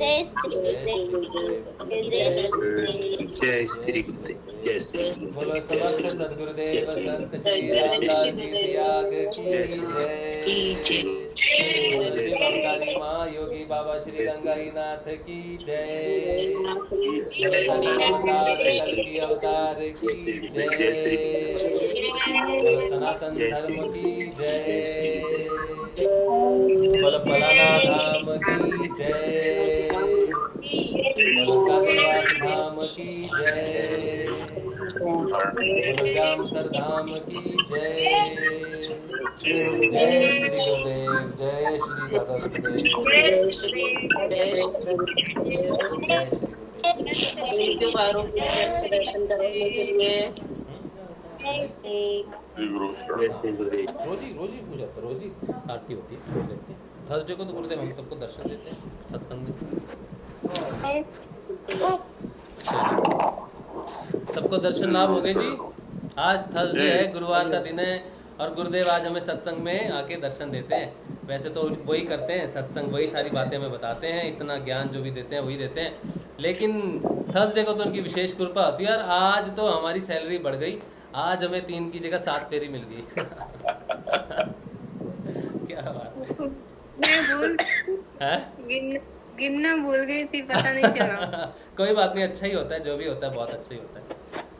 जय श्री गुरुदेव जय श्री बोलो समस्त सदगुरुदेव संत श्री रामदास जी त्याग की जय। बोलो श्री बमतारी माँ योगी बाबा श्री रंगाईनाथ की जय। बोलो दश अवतार कल की अवतार की जय। बोलो सनातन धर्म की जय। बोलो फलाना धाम की जय। बोलो काशीवास धाम की जय। बोलो जामसर धाम की जय। जय श्री गुरुदेव जय श्री दादा गुरुदेव जय श्री गुरुदेव। रोज ही पूजा तो रोज ही आरती होती है गुरुदेव की। थर्सडे को तो गुरुदेव हम सबको दर्शन देते हैं सत्संग में। सबको दर्शन लाभ हो गए जी। आज थर्सडे है, गुरुवार का दिन है और गुरुदेव आज हमें सत्संग में आके दर्शन देते हैं। वैसे तो वही करते हैं सत्संग, वही सारी बातें हमें बताते हैं, इतना ज्ञान जो भी देते हैं वही देते हैं, लेकिन थर्सडे को तो उनकी विशेष कृपा होती है। और आज तो हमारी सैलरी बढ़ गई, आज हमें 3 की जगह 7 फेरी मिल गई। क्या बात है। मैं गिनना भूल गई थी, पता नहीं चला। कोई बात नहीं, अच्छा ही होता है, जो भी होता है बहुत अच्छा ही होता है।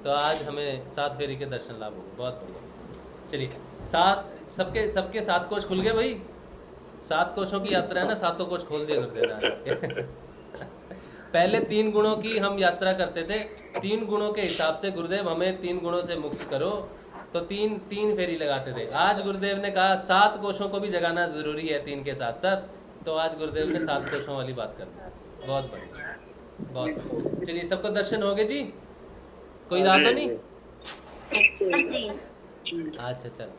तो आज हमें 7 फेरी के दर्शन लाभ हो गए, बहुत बढ़िया। चलिए सबके 7 कोष खुल गए भाई। 7 कोषों की यात्रा है ना, 7 कोष खोल दिए गुरुदेव। पहले 3 गुणों की हम यात्रा करते थे, 3 गुणों के हिसाब से गुरुदेव हमें 3 गुणों से मुक्त करो, तो 3 फेरी लगाते थे। आज गुरुदेव ने कहा 7 कोषों को भी जगाना जरूरी है 3 के साथ साथ, तो आज गुरुदेव ने 7 कोषों वाली बात कर दी। बहुत बढ़िया, बहुत बढ़िया। चलिए सबको दर्शन हो गए जी, कोई रहा तो नहीं? अच्छा चलो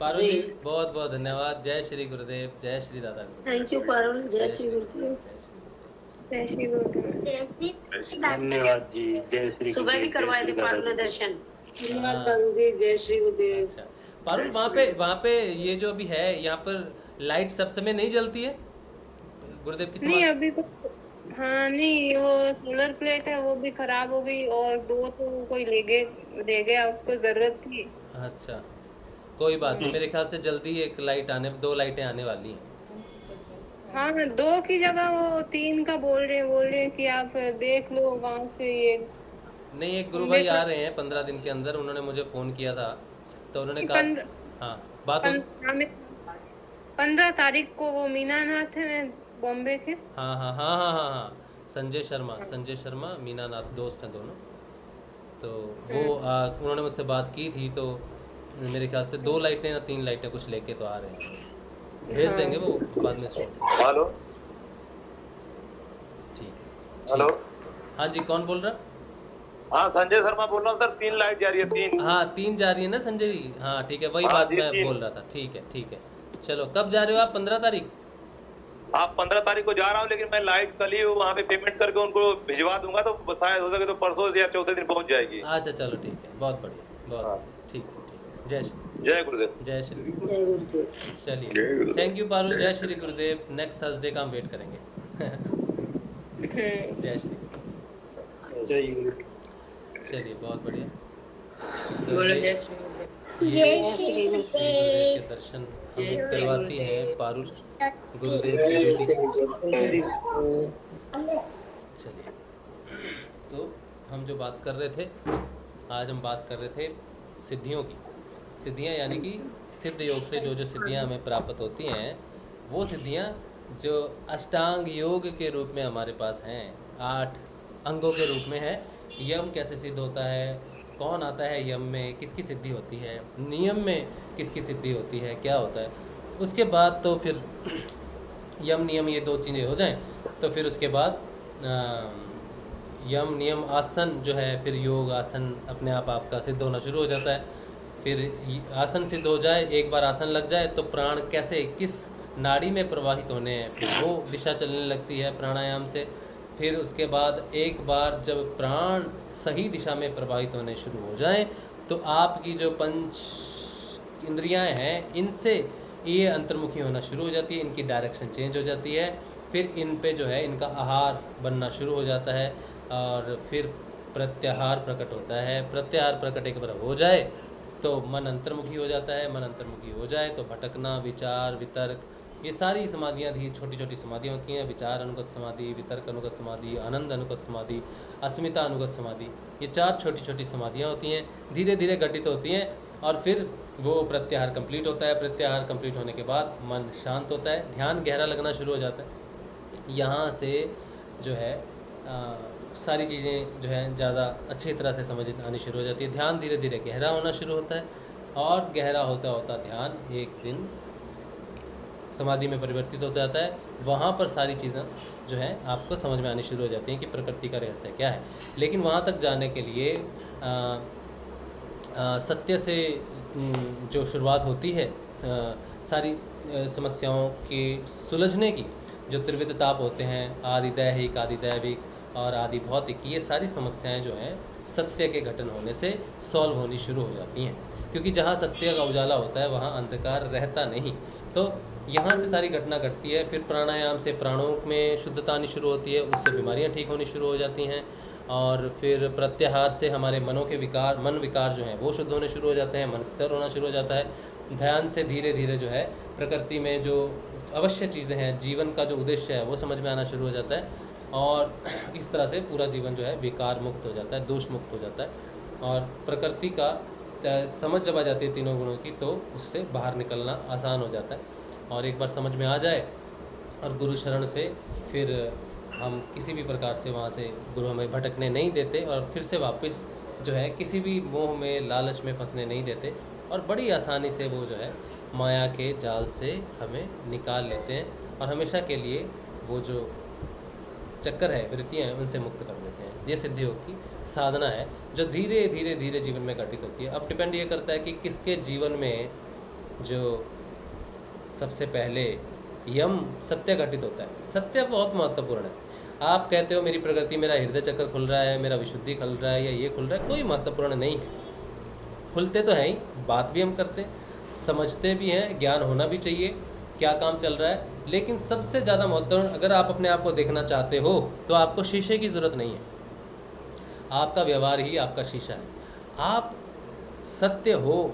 पारुल जी बहुत बहुत धन्यवाद। जय श्री गुरुदेव जय श्री दादा गुरुदेव। थैंक यू पारुल, जय श्री गुरुदेव। जय श्री गुरुदेव। धन्यवाद जी। जय श्री सुबह भी करवाए थे पारुल ने दर्शन। धन्यवाद पारुल जी, जय श्री गुरुदेव। अच्छा पारुल, वहाँ पे ये जो अभी है यहाँ पर लाइट सब समय नहीं जलती है गुरुदेव की? नहीं अभी तो हाँ नहीं, वो सोलर प्लेट है वो भी खराब हो गई और 2 तो कोई ले गया, उसको जरूरत थी। अच्छा कोई बात नहीं, मेरे ख्याल से जल्दी 2 लाइटें आने वाली हैं। हाँ 2 की जगह वो 3 का बोल रहे हैं कि आप देख लो वहाँ से। ये नहीं, एक गुरु भाई आ रहे हैं 15 दिन के अंदर, उन्होंने मुझे फ़ोन किया था तो उन्होंने कहा हाँ बात 15 तारीख को वो मीनानाथ है बॉम्बे के। हाँ संजय शर्मा मीनानाथ दोस्त हैं दोनों, तो वो उन्होंने मुझसे बात की थी, तो मेरे ख्याल से 2 लाइटें या 3 लाइटें कुछ लेके तो आ रहे हैं, भेज देंगे वो बाद में। हेलो ठीक है। हेलो हाँ जी, कौन बोल रहा? हाँ संजय शर्मा बोल रहा हूँ सर। 3 लाइट जा रही है, 3। हाँ 3 जा रही है ना संजय जी? हाँ ठीक है, वही बात मैं बोल रहा था। ठीक है चलो, कब जा रहे हो आप? 15 तारीख? आप 15 तारीख को जा रहा हूँ, लेकिन मैं लाइट कल ही वहाँ पे पेमेंट करके उनको भिजवा दूंगा, तो शायद हो सके तो परसों या चौथे दिन पहुँच जाएगी। अच्छा चलो ठीक है, बहुत बढ़िया, बहुत ठीक है। जय गुरुदेव। जय श्री गुरुदेव। चलिए थैंक यू पारुल, जय श्री गुरुदेव। नेक्स्ट थर्सडे का हम वेट करेंगे। जय श्री गुरुदेव। चलिए बहुत बढ़िया। तो जय श्री गुरुदेव। जय श्री गुरुदेव के दर्शन हमें करवाती है पारुल, गुरुदेव की बेटी। चलिए तो हम जो बात कर रहे थे, आज हम बात कर रहे थे सिद्धियों की। सिद्धियाँ यानी कि सिद्ध योग से जो सिद्धियाँ हमें प्राप्त होती हैं, वो सिद्धियाँ जो अष्टांग योग के रूप में हमारे पास हैं, 8 अंगों के रूप में है। यम कैसे सिद्ध होता है, कौन आता है यम में, किसकी सिद्धि होती है, नियम में किसकी सिद्धि होती है, क्या होता है। उसके बाद तो फिर यम नियम ये 2 चीज़ें हो जाएं, तो फिर उसके बाद यम नियम आसन जो है, फिर योग आसन अपने आप आपका सिद्ध होना शुरू हो जाता है। फिर आसन सिद्ध हो जाए, एक बार आसन लग जाए तो प्राण कैसे किस नाड़ी में प्रवाहित होने हैं, फिर वो दिशा चलने लगती है प्राणायाम से। फिर उसके बाद एक बार जब प्राण सही दिशा में प्रवाहित होने शुरू हो जाएं, तो आपकी जो 5 इंद्रियां हैं, इनसे ये अंतर्मुखी होना शुरू हो जाती है, इनकी डायरेक्शन चेंज हो जाती है। फिर इन पे जो है इनका आहार बनना शुरू हो जाता है और फिर प्रत्याहार प्रकट होता है। प्रत्याहार प्रकट एक बार हो जाए तो मन अंतर्मुखी हो जाता है, मन अंतर्मुखी हो जाए तो भटकना, विचार, वितर्क, ये सारी समाधियाँ थी, छोटी छोटी समाधियाँ होती हैं। विचार अनुगत समाधि, वितर्क अनुगत समाधि, आनंद अनुगत समाधि, अस्मिता अनुगत समाधि, ये 4 छोटी छोटी समाधियाँ होती हैं, धीरे धीरे घटित होती हैं और फिर वो प्रत्याहार कंप्लीट होता है। प्रत्याहार कंप्लीट होने के बाद मन शांत होता है, ध्यान गहरा लगना शुरू हो जाता है। यहाँ से जो है सारी चीज़ें जो है ज़्यादा अच्छी तरह से समझ आनी शुरू हो जाती है। ध्यान धीरे धीरे गहरा होना शुरू होता है और गहरा होता होता ध्यान एक दिन समाधि में परिवर्तित हो जाता है। वहाँ पर सारी चीज़ें जो है आपको समझ में आनी शुरू हो जाती हैं कि प्रकृति का रहस्य क्या है। लेकिन वहाँ तक जाने के लिए सत्य से जो शुरुआत होती है सारी समस्याओं के सुलझने की, जो त्रिविध ताप होते हैं, आदि दैहिक, आदि दैविक और आदि भौतिक, ये सारी समस्याएं जो हैं सत्य के घटन होने से सॉल्व होनी शुरू हो जाती हैं। क्योंकि जहाँ सत्य का उजाला होता है वहाँ अंधकार रहता नहीं। तो यहाँ से सारी घटना घटती है। फिर प्राणायाम से प्राणों में शुद्धता आनी शुरू होती है, उससे बीमारियाँ ठीक होनी शुरू हो जाती हैं। और फिर प्रत्याहार से हमारे मनों के विकार, मन विकार जो हैं वो शुद्ध होने शुरू हो जाते हैं, मन स्थिर होना शुरू हो जाता है। ध्यान से धीरे धीरे जो है प्रकृति में जो अवश्य चीज़ें हैं, जीवन का जो उद्देश्य है वो समझ में आना शुरू हो जाता है और इस तरह से पूरा जीवन जो है विकार मुक्त हो जाता है, दोष मुक्त हो जाता है। और प्रकृति का समझ जब आ जाती है तीनों गुणों की, तो उससे बाहर निकलना आसान हो जाता है। और एक बार समझ में आ जाए और गुरु शरण से फिर हम किसी भी प्रकार से वहाँ से गुरु हमें भटकने नहीं देते और फिर से वापस जो है किसी भी मोह में, लालच में फंसने नहीं देते और बड़ी आसानी से वो जो है माया के जाल से हमें निकाल लेते हैं और हमेशा के लिए वो जो चक्कर है, वृत्तियाँ हैं, उनसे मुक्त कर देते हैं। ये सिद्धि योग की साधना है जो धीरे धीरे धीरे जीवन में घटित होती है। अब डिपेंड ये करता है कि किसके जीवन में जो सबसे पहले यम सत्य घटित होता है। सत्य बहुत महत्वपूर्ण है। आप कहते हो मेरी प्रकृति, मेरा हृदय चक्र खुल रहा है, मेरा विशुद्धि खुल रहा है या ये खुल रहा है, कोई महत्वपूर्ण नहीं है। खुलते तो हैं ही, बात भी हम करते, समझते भी हैं, ज्ञान होना भी चाहिए क्या काम चल रहा है। लेकिन सबसे ज़्यादा महत्वपूर्ण, अगर आप अपने आप को देखना चाहते हो तो आपको शीशे की ज़रूरत नहीं है। आपका व्यवहार ही आपका शीशा है। आप सत्य हो,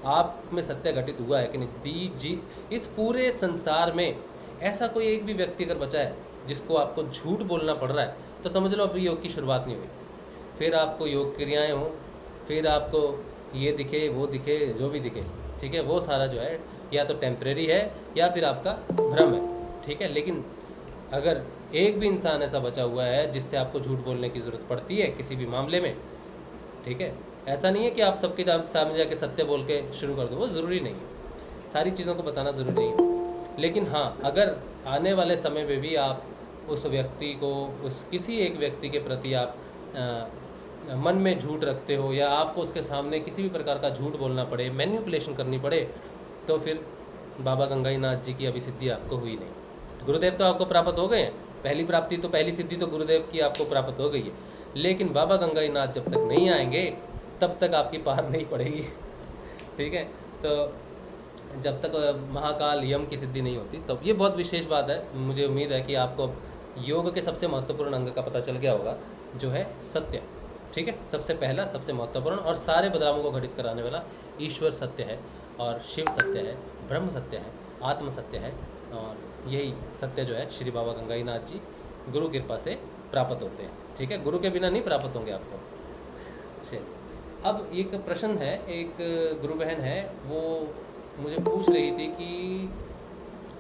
आप में सत्य घटित हुआ है कि नहीं। इस पूरे संसार में ऐसा कोई एक भी व्यक्ति अगर बचा है जिसको आपको झूठ बोलना पड़ रहा है तो समझ लो अभी योग की शुरुआत नहीं हुई। फिर आपको योग क्रियाएं हों, फिर आपको ये दिखे वो दिखे, जो भी दिखे, ठीक है, वो सारा जो है या तो टेम्परेरी है या फिर आपका भ्रम है, ठीक है। लेकिन अगर एक भी इंसान ऐसा बचा हुआ है जिससे आपको झूठ बोलने की ज़रूरत पड़ती है किसी भी मामले में, ठीक है, ऐसा नहीं है कि आप सबके सामने जाके सत्य बोल के शुरू कर दो, वो ज़रूरी नहीं है। सारी चीज़ों को बताना ज़रूरी नहीं है। लेकिन हाँ, अगर आने वाले समय में भी आप उस व्यक्ति को, उस किसी एक व्यक्ति के प्रति आप मन में झूठ रखते हो या आपको उसके सामने किसी भी प्रकार का झूठ बोलना पड़े, मैनिपुलेशन करनी पड़े, तो फिर बाबा गंगाईनाथ जी की अभी सिद्धि आपको हुई नहीं। गुरुदेव तो आपको प्राप्त हो गए हैं, पहली प्राप्ति तो, पहली सिद्धि तो गुरुदेव की आपको प्राप्त हो गई है। लेकिन बाबा गंगाईनाथ जब तक नहीं आएंगे तब तक आपकी पार नहीं पड़ेगी, ठीक है। तो जब तक महाकाल यम की सिद्धि नहीं होती, तब ये बहुत विशेष बात है। मुझे उम्मीद है कि आपको योग के सबसे महत्वपूर्ण अंग का पता चल गया होगा, जो है सत्य, ठीक है। सबसे पहला, सबसे महत्वपूर्ण और सारे बदलावों को घटित कराने वाला ईश्वर सत्य है और शिव सत्य है, ब्रह्म सत्य है, आत्म सत्य है। और यही सत्य जो है श्री बाबा गंगाईनाथ जी गुरु कृपा से प्राप्त होते हैं, ठीक है। गुरु के बिना नहीं प्राप्त होंगे आपको। चलिए, अब एक प्रश्न है, एक गुरु बहन है, वो मुझे पूछ रही थी कि,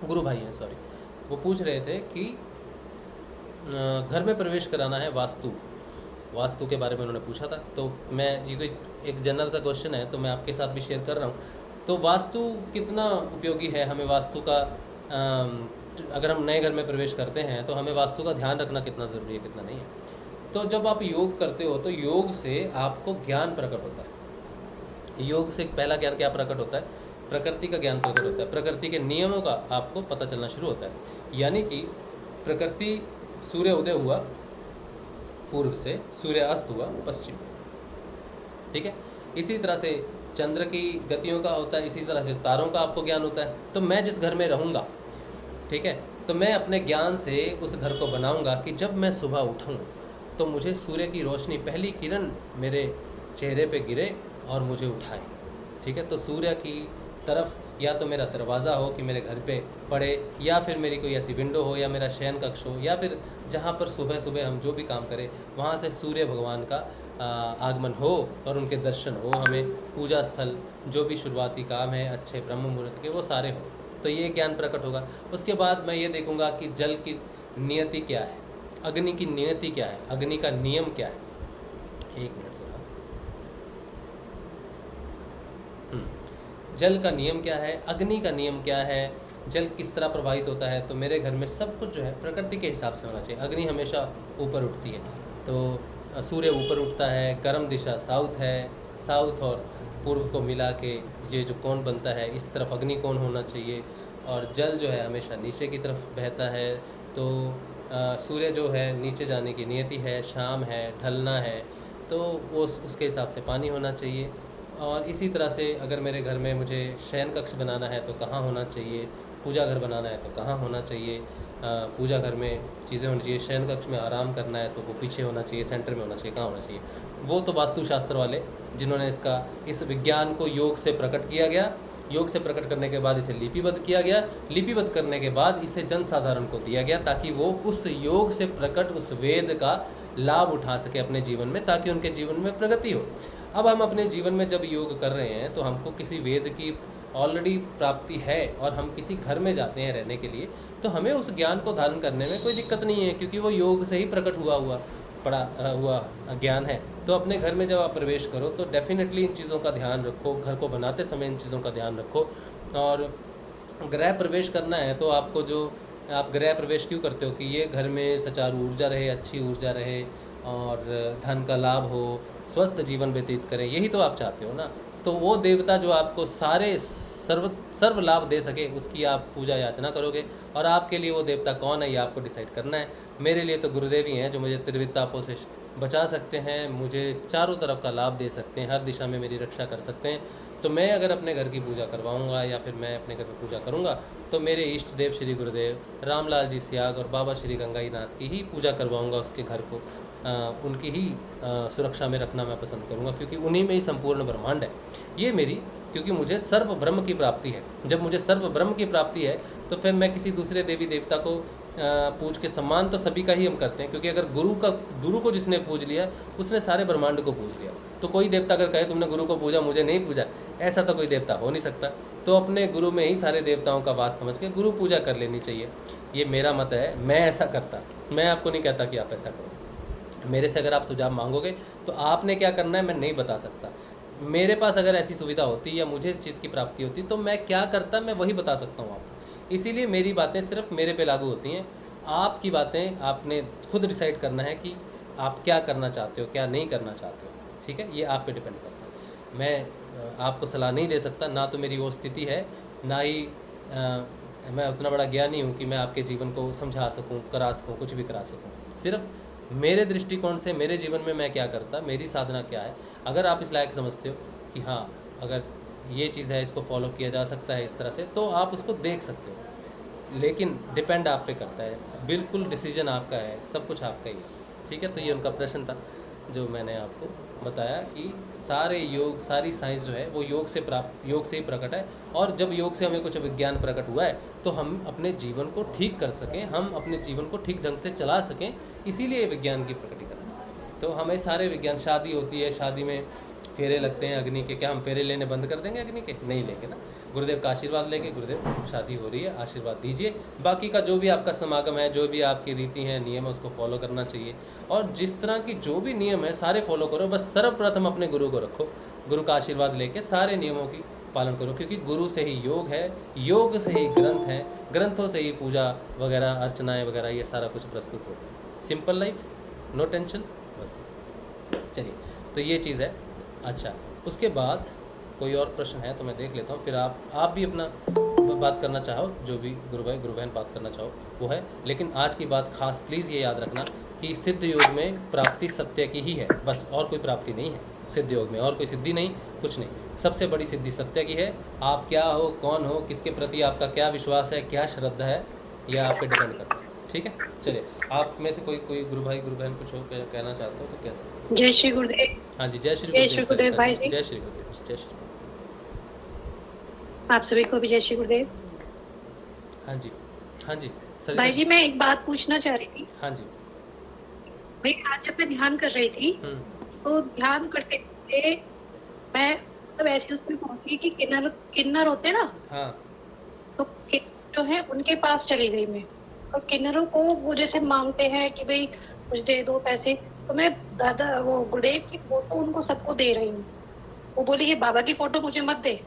गुरु भाई हैं सॉरी, वो पूछ रहे थे कि घर में प्रवेश कराना है, वास्तु के बारे में उन्होंने पूछा था। तो मैं जी कोई एक जनरल सा क्वेश्चन है तो मैं आपके साथ भी शेयर कर रहा हूँ। तो वास्तु कितना उपयोगी है, हमें वास्तु का अगर हम नए घर में प्रवेश करते हैं तो हमें वास्तु का ध्यान रखना कितना ज़रूरी है, कितना नहीं है। तो जब आप योग करते हो तो योग से आपको ज्ञान प्रकट होता है। योग से पहला ज्ञान क्या प्रकट होता है? प्रकृति का ज्ञान प्रकट होता है, प्रकृति के नियमों का आपको पता चलना शुरू होता है। यानी कि प्रकृति, सूर्य उदय हुआ पूर्व से, सूर्य अस्त हुआ पश्चिम, ठीक है। इसी तरह से चंद्र की गतियों का होता है, इसी तरह से तारों का आपको ज्ञान होता है। तो मैं जिस घर में रहूँगा, ठीक है, तो मैं अपने ज्ञान से उस घर को बनाऊंगा कि जब मैं सुबह उठूं तो मुझे सूर्य की रोशनी, पहली किरण मेरे चेहरे पे गिरे और मुझे उठाए। ठीक है, तो सूर्य की तरफ या तो मेरा दरवाज़ा हो कि मेरे घर पे पड़े, या फिर मेरी कोई ऐसी विंडो हो, या मेरा शयन कक्ष हो, या फिर जहाँ पर सुबह सुबह हम जो भी काम करें वहाँ से सूर्य भगवान का आगमन हो और उनके दर्शन हो। हमें पूजा स्थल, जो भी शुरुआती काम है अच्छे ब्रह्म मुहूर्त के, वो सारे हो, तो ये ज्ञान प्रकट होगा। उसके बाद मैं ये देखूंगा कि जल की नियति क्या है, अग्नि की नियति क्या है, अग्नि का नियम क्या है। एक मिनट जरा, जल का नियम क्या है, अग्नि का नियम क्या है, जल किस तरह प्रवाहित होता है। तो मेरे घर में सब कुछ जो है प्रकृति के हिसाब से होना चाहिए। अग्नि हमेशा ऊपर उठती है, तो सूर्य ऊपर उठता है, गर्म दिशा साउथ है, साउथ और पूर्व को मिला के ये जो कोण बनता है, इस तरफ अग्नि कोण होना चाहिए। और जल जो है हमेशा नीचे की तरफ बहता है, तो सूर्य जो है नीचे जाने की नियति है, शाम है, ढलना है, तो वो उसके हिसाब से पानी होना चाहिए। और इसी तरह से अगर मेरे घर में मुझे शयन कक्ष बनाना है तो कहाँ होना चाहिए, पूजा घर बनाना है तो कहाँ होना चाहिए, पूजा घर में चीज़ें होनी चाहिए, शयन कक्ष में आराम करना है तो वो पीछे होना चाहिए, सेंटर में होना चाहिए, कहाँ होना चाहिए। वो तो वास्तुशास्त्र वाले जिन्होंने इस विज्ञान को योग से प्रकट किया गया, योग से प्रकट करने के बाद इसे लिपिबद्ध किया गया, लिपिबद्ध करने के बाद इसे जन साधारण को दिया गया ताकि वो उस योग से प्रकट उस वेद का लाभ उठा सके अपने जीवन में, ताकि उनके जीवन में प्रगति हो। अब हम अपने जीवन में जब योग कर रहे हैं तो हमको किसी वेद की ऑलरेडी प्राप्ति है और हम किसी घर में जाते हैं रहने के लिए, तो हमें उस ज्ञान को धारण करने में कोई दिक्कत नहीं है, क्योंकि वो योग से ही प्रकट हुआ ज्ञान है। तो अपने घर में जब आप प्रवेश करो तो डेफिनेटली इन चीज़ों का ध्यान रखो, घर को बनाते समय इन चीज़ों का ध्यान रखो। और गृह प्रवेश करना है तो आपको जो आप गृह प्रवेश क्यों करते हो कि ये घर में सुचारू ऊर्जा रहे, अच्छी ऊर्जा रहे और धन का लाभ हो, स्वस्थ जीवन व्यतीत करें, यही तो आप चाहते हो ना। तो वो देवता जो आपको सारे सर्व लाभ दे सके उसकी आप पूजा याचना करोगे। और आपके लिए वो देवता कौन है ये आपको डिसाइड करना है। मेरे लिए तो गुरुदेव ही हैं जो मुझे त्रिविध तापों से बचा सकते हैं, मुझे चारों तरफ का लाभ दे सकते हैं, हर दिशा में मेरी रक्षा कर सकते हैं। तो मैं अगर अपने घर की पूजा करवाऊंगा या फिर मैं अपने घर में पूजा करूंगा तो मेरे इष्ट देव श्री गुरुदेव रामलाल जी सियाग और बाबा श्री गंगाई नाथ की ही पूजा करवाऊंगा। उसके घर को उनकी ही सुरक्षा में रखना मैं पसंद करूंगा, क्योंकि उन्हीं में ही संपूर्ण ब्रह्मांड है। ये मेरी, क्योंकि मुझे सर्व ब्रह्म की प्राप्ति है। जब मुझे सर्व ब्रह्म की प्राप्ति है तो फिर मैं किसी दूसरे देवी देवता को पूज के, सम्मान तो सभी का ही हम करते हैं, क्योंकि अगर गुरु को जिसने पूज लिया उसने सारे ब्रह्मांड को पूज लिया। तो कोई देवता अगर कहे तुमने गुरु को पूजा मुझे नहीं पूजा, ऐसा तो कोई देवता हो नहीं सकता। तो अपने गुरु में ही सारे देवताओं का वास समझ के गुरु पूजा कर लेनी चाहिए। ये मेरा मत है, मैं ऐसा करता, मैं आपको नहीं कहता कि आप ऐसा करो। मेरे से अगर आप सुझाव मांगोगे तो आपने क्या करना है मैं नहीं बता सकता। मेरे पास अगर ऐसी सुविधा होती या मुझे इस चीज़ की प्राप्ति होती तो मैं क्या करता, मैं वही बता सकता हूँ आपको। इसीलिए मेरी बातें सिर्फ मेरे पे लागू होती हैं। आपकी बातें आपने खुद डिसाइड करना है कि आप क्या करना चाहते हो, क्या नहीं करना चाहते हो। ठीक है, ये आप पे डिपेंड करता है। मैं आपको सलाह नहीं दे सकता, ना तो मेरी वो स्थिति है, ना ही मैं उतना बड़ा ज्ञानी हूँ कि मैं आपके जीवन को समझा सकूँ, करा सकूँ, कुछ भी करा सकूँ। सिर्फ मेरे दृष्टिकोण से मेरे जीवन में मैं क्या करता, मेरी साधना क्या है। अगर आप इस लायक समझते हो कि हाँ अगर ये चीज़ है इसको फॉलो किया जा सकता है इस तरह से, तो आप उसको देख सकते हो। लेकिन डिपेंड आप पे करता है, बिल्कुल डिसीजन आपका है, सब कुछ आपका ही है। ठीक है, तो ये उनका प्रश्न था जो मैंने आपको बताया कि सारे योग, सारी साइंस जो है वो योग से ही प्रकट है। और जब योग से हमें कुछ विज्ञान प्रकट हुआ है तो हम अपने जीवन को ठीक कर सकें, हम अपने जीवन को ठीक ढंग से चला सकें, इसीलिए विज्ञान की प्रकटीकरण। तो हमें सारे विज्ञान, शादी होती है, शादी में फेरे लगते हैं अग्नि के, क्या हम फेरे लेने बंद कर देंगे अग्नि के? नहीं लेंगे ना। गुरुदेव का आशीर्वाद लेके, गुरुदेव शादी हो रही है, आशीर्वाद दीजिए। बाकी का जो भी आपका समागम है, जो भी आपकी रीति है, नियम है, उसको फॉलो करना चाहिए। और जिस तरह की जो भी नियम है सारे फॉलो करो। बस सर्वप्रथम अपने गुरु को रखो, गुरु का आशीर्वाद लेके सारे नियमों की पालन करो, क्योंकि गुरु से ही योग है, योग से ही ग्रंथ है, ग्रंथों से ही पूजा वगैरह, अर्चनाएँ वगैरह, ये सारा कुछ प्रस्तुत होता है। सिंपल लाइफ, नो टेंशन, बस। चलिए, तो ये चीज़ है। अच्छा, उसके बाद कोई और प्रश्न है तो मैं देख लेता हूँ, फिर आप भी अपना बात करना चाहो, जो भी गुरु भाई गुरु बहन बात करना चाहो वो है। लेकिन आज की बात खास प्लीज़ ये याद रखना कि सिद्ध योग में प्राप्ति सत्य की ही है, बस, और कोई प्राप्ति नहीं है सिद्ध योग में, और कोई सिद्धि नहीं, कुछ नहीं। सबसे बड़ी सिद्धि सत्य की है। आप क्या हो, कौन हो, किसके प्रति आपका क्या विश्वास है, क्या श्रद्धा है, यह आप पे डिपेंड करता है। ठीक है, चलिए आप में से कोई गुरु भाई गुरु बहन कुछ हो कहना चाहते हो तो कह सकते जय श्री गुरुदेव। हो। हाँ जी, जय श्री जय श्री गुरुदेव भाई जी। जय श्री गुरुदेव, जय श्री गुरुदेव। आप सभी को भी जय श्री गुरुदेव। हाँ जी, हाँ जी सर। भाई जी मैं एक बात पूछना चाह रही थी। हाँ जी। भाई आज जब मैं ध्यान कर रही थी तो ध्यान करते करते मैं मतलब ऐसे उसमें पहुंची कि किन्नर होते हैं ना, हाँ। तो जो है उनके पास चली गई मैं। और किन्नरों को वो जैसे मांगते हैं कि भाई कुछ दे दो पैसे, तो मैं दादा वो गुरुदेव की फोटो उनको सबको दे रही हूँ। वो बोली ये बाबा की फोटो मुझे मत दे,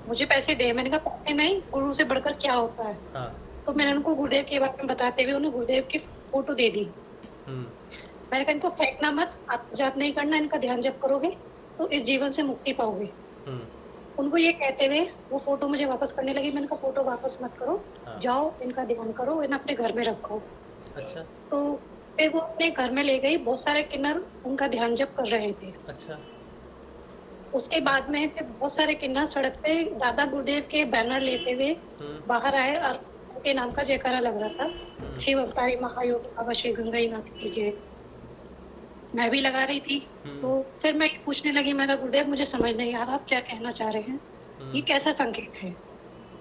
मुझे पैसे दे। मैंने कहा पैसे नहीं, गुरु से बढ़कर क्या होता है। हाँ। तो मैंने उनको गुरुदेव के बारे में बताते हुए उन्हें गुरुदेव की फोटो दे दी। मैंने कहा इनको फेंकना मत, आप जाप नहीं करना, इनका ध्यान जब करोगे तो इस जीवन से मुक्ति पाओगे। उनको ये कहते हुए वो फोटो मुझे वापस करने लगी। मैंने कहा फोटो वापस मत करो, हाँ। जाओ इनका ध्यान करो, इन्हें अपने घर में रखो। अच्छा। तो फिर वो अपने घर में ले गई। बहुत सारे किन्नर उनका ध्यान जप कर रहे थे। अच्छा। उसके बाद में फिर बहुत सारे किन्नर सड़क पे दादा गुरुदेव के बैनर लेते हुए बाहर आए और उनके नाम का जयकारा लग रहा था, शिव अवतारी महायोगी बाबा श्री गंगाईनाथ की जय। मैं भी लगा रही थी। तो फिर मैं पूछने लगी, मैं कहा गुरुदेव मुझे समझ नहीं आ रहा आप क्या कहना चाह रहे हैं, ये कैसा संकेत है।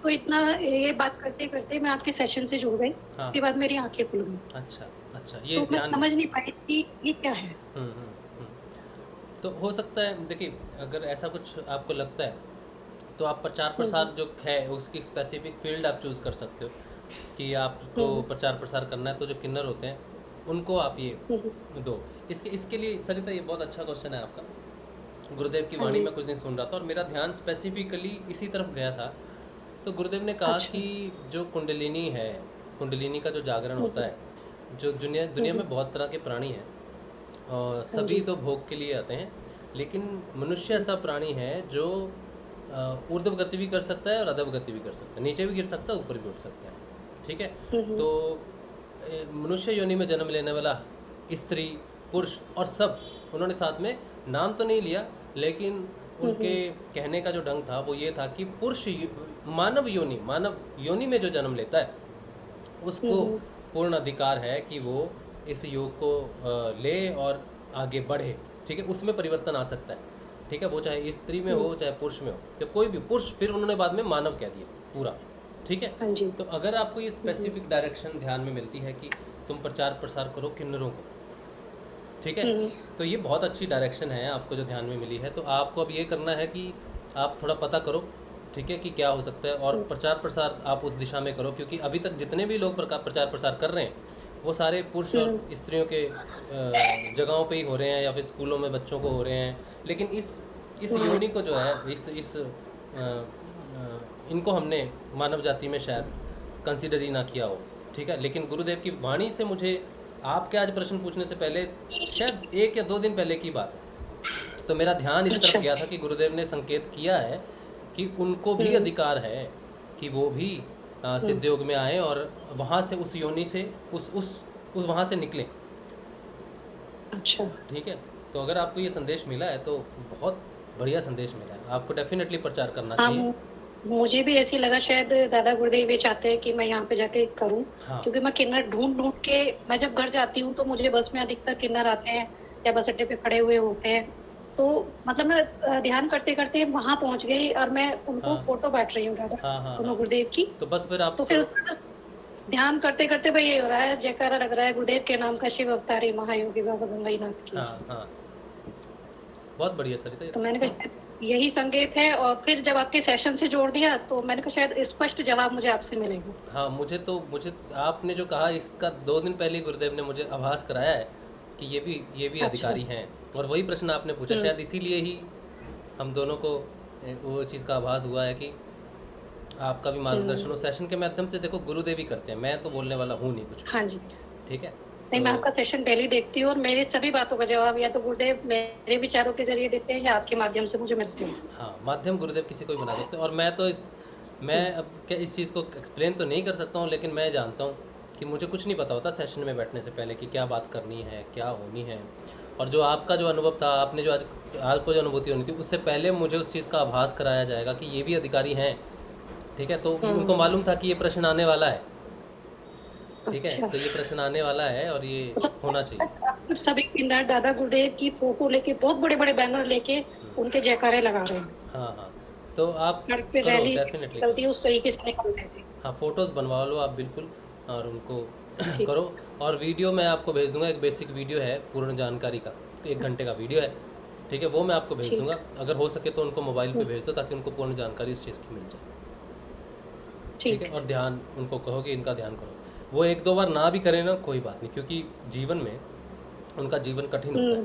तो इतना ये बात करते करते मैं आपके सेशन से जुड़ गई। हाँ। उसके बाद मेरी आंखें खुल गई। अच्छा अच्छा, ये तो मैं समझ नहीं पाई कि ये क्या है। तो हो सकता है, देखिए अगर ऐसा कुछ आपको लगता है तो आप प्रचार प्रसार जो है उसकी स्पेसिफिक फील्ड आप चूज़ कर सकते हो कि आपको प्रचार प्रसार करना है। तो जो किन्नर होते हैं उनको आप ये दो। इसके लिए सरिता ये बहुत अच्छा क्वेश्चन है आपका। गुरुदेव की वाणी में कुछ दिन सुन रहा था और मेरा ध्यान स्पेसिफिकली इसी तरफ गया था। तो गुरुदेव ने कहा कि जो कुंडलिनी है, कुंडलिनी का जो जागरण होता है, जो दुनिया में बहुत तरह के प्राणी हैं और सभी तो भोग के लिए आते हैं, लेकिन मनुष्य ऐसा प्राणी है जो ऊर्ध्व गति भी कर सकता है और अधव गति भी कर सकता है, नीचे भी गिर सकता है, ऊपर भी उठ सकता है। ठीक है, तो मनुष्य योनि में जन्म लेने वाला स्त्री पुरुष और सब, उन्होंने साथ में नाम तो नहीं लिया, लेकिन उनके कहने का जो ढंग था वो ये था कि पुरुष मानव योनि में जो जन्म लेता है उसको पूर्ण अधिकार है कि वो इस योग को ले और आगे बढ़े। ठीक है, उसमें परिवर्तन आ सकता है। ठीक है, वो चाहे स्त्री में हो चाहे पुरुष में हो, तो कोई भी पुरुष, फिर उन्होंने बाद में मानव कह दिया पूरा। ठीक है, तो अगर आपको ये स्पेसिफिक डायरेक्शन ध्यान में मिलती है कि तुम प्रचार प्रसार करो किन्नरों को, ठीक है, तो ये बहुत अच्छी डायरेक्शन है आपको जो ध्यान में मिली है। तो आपको अब ये करना है कि आप थोड़ा पता करो, ठीक है, कि क्या हो सकता है और प्रचार प्रसार आप उस दिशा में करो। क्योंकि अभी तक जितने भी लोग प्रचार प्रसार कर रहे हैं वो सारे पुरुष और स्त्रियों के जगहों पे ही हो रहे हैं या फिर स्कूलों में बच्चों को हो रहे हैं। लेकिन इस योनि को जो है इनको हमने मानव जाति में शायद कंसिडर ही ना किया हो। ठीक है, लेकिन गुरुदेव की वाणी से मुझे आपके आज प्रश्न पूछने से पहले शायद 1 या 2 दिन पहले की बात है, तो मेरा ध्यान इस तरफ गया था कि गुरुदेव ने संकेत किया है कि उनको भी अधिकार है कि वो भी सिद्ध योग में आए और वहाँ से उस योनि से उस वहाँ से निकले। अच्छा, ठीक है, तो अगर आपको ये संदेश मिला है तो बहुत बढ़िया संदेश मिला है, आपको डेफिनेटली प्रचार करना चाहिए। मुझे भी ऐसे लगा शायद दादा गुरुदेव ये चाहते हैं कि मैं यहाँ पे जाके करूँ। हाँ। क्योंकि मैं किन्नर ढूंढ के, मैं जब घर जाती हूँ तो मुझे बस में अधिकतर किन्नर आते हैं या बस अड्डे पे खड़े हुए होते हैं। तो मतलब मैं ध्यान करते करते वहाँ पहुँच गई और मैं उनको फोटो बांट रही हूँ दादा गुरुदेव की। तो बस फिर आप तो फिर ध्यान करते करते भाई ये हो रहा है, जयकारा लग रहा है गुरुदेव के नाम का, शिव अवतारी महायोगी बाबा गंगाईनाथ की। बहुत बढ़िया सरिता। तो मैंने कहा यही संकेत है। और फिर जब आपके सेशन से जोड़ दिया तो मैंने कहा शायद स्पष्ट जवाब मुझे आपसे मिलेगा। हाँ, मुझे आपने जो कहा इसका 2 दिन पहले गुरुदेव ने मुझे आभास कराया है कि ये भी अधिकारी हैं। और वही प्रश्न आपने पूछा, शायद इसीलिए ही हम दोनों को वो चीज़ का आभास हुआ है कि आपका भी मार्गदर्शन उस सेशन के माध्यम से। देखो गुरुदेव ही करते हैं, मैं तो बोलने वाला हूँ नहीं कुछ। हाँ जी, ठीक है। नहीं, मैं आपका सेशन डेली देखती हूँ और मेरी सभी बातों का जवाब या तो गुरुदेव मेरे विचारों के जरिए देते हैं या आपके माध्यम से मुझे मिलते हैं। हाँ, माध्यम गुरुदेव किसी को भी बना सकते हैं। और मैं अब क्या इस चीज़ को एक्सप्लेन तो नहीं कर सकता हूँ, लेकिन मैं जानता हूँ कि मुझे कुछ नहीं पता होता सेशन में बैठने से पहले कि क्या बात करनी है, क्या होनी है। और जो आपका जो अनुभव था, आपने जो आज को जो अनुभूति होनी थी, उससे पहले मुझे उस चीज़ का आभास कराया जाएगा कि ये भी अधिकारी हैं। ठीक है, तो उनको मालूम था कि ये प्रश्न आने वाला है। ठीक है, तो ये प्रश्न आने वाला है और ये होना चाहिए। सभी किन्नर दादा गुरुदेव की फोटो लेके बहुत बड़े बड़े बैनर लेके उनके जयकारे लगा रहे हैं। हाँ हाँ, तो आप सड़क पे करो रैली डेफिनेटली। चलती है उस तरीके से निकल रहे थे। हाँ, फोटोज़ बनवा लो आप बिल्कुल और उनको करो। और वीडियो मैं आपको भेज दूंगा, एक बेसिक वीडियो है पूर्ण जानकारी का, 1 घंटे का वीडियो है, ठीक है, वो मैं आपको भेज दूंगा। अगर हो सके तो उनको मोबाइल पे भेज दो ताकि उनको पूर्ण जानकारी इस चीज़ की मिल जाए, ठीक है। और ध्यान उनको कहो कि इनका ध्यान करो। वो 1-2 बार ना भी करें ना कोई बात नहीं, क्योंकि जीवन में उनका जीवन कठिन होता है।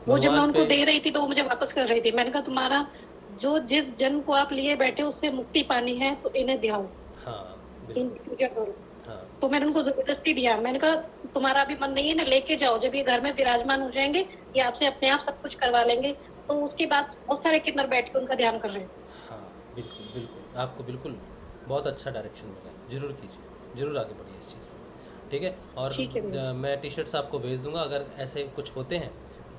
वो जब मैं भगवान उनको पे दे रही थी तो वो मुझे वापस कर रही थी। मैंने कहा तुम्हारा जो जिस जन्म को आप लिए बैठे उससे मुक्ति पानी है तो इन्हें दियाओ, हाँ इन बिल्कुल, पूजा करो। हाँ तो मैंने उनको जबरदस्ती दिया। मैंने कहा तुम्हारा अभी मन नहीं है ना, लेके जाओ, जब ये घर में विराजमान हो जाएंगे ये आपसे अपने आप सब कुछ करवा लेंगे। तो उसके बाद बहुत सारे किन्नर बैठ के उनका ध्यान कर रहे हैं। हाँ बिल्कुल बिल्कुल, आपको बिल्कुल बहुत अच्छा डायरेक्शन मिला है, जरूर कीजिए, जरूर आगे बढ़िए इस चीज़ में, ठीक है। और ठीक है मैं टी शर्ट्स आपको भेज दूंगा, अगर ऐसे कुछ होते हैं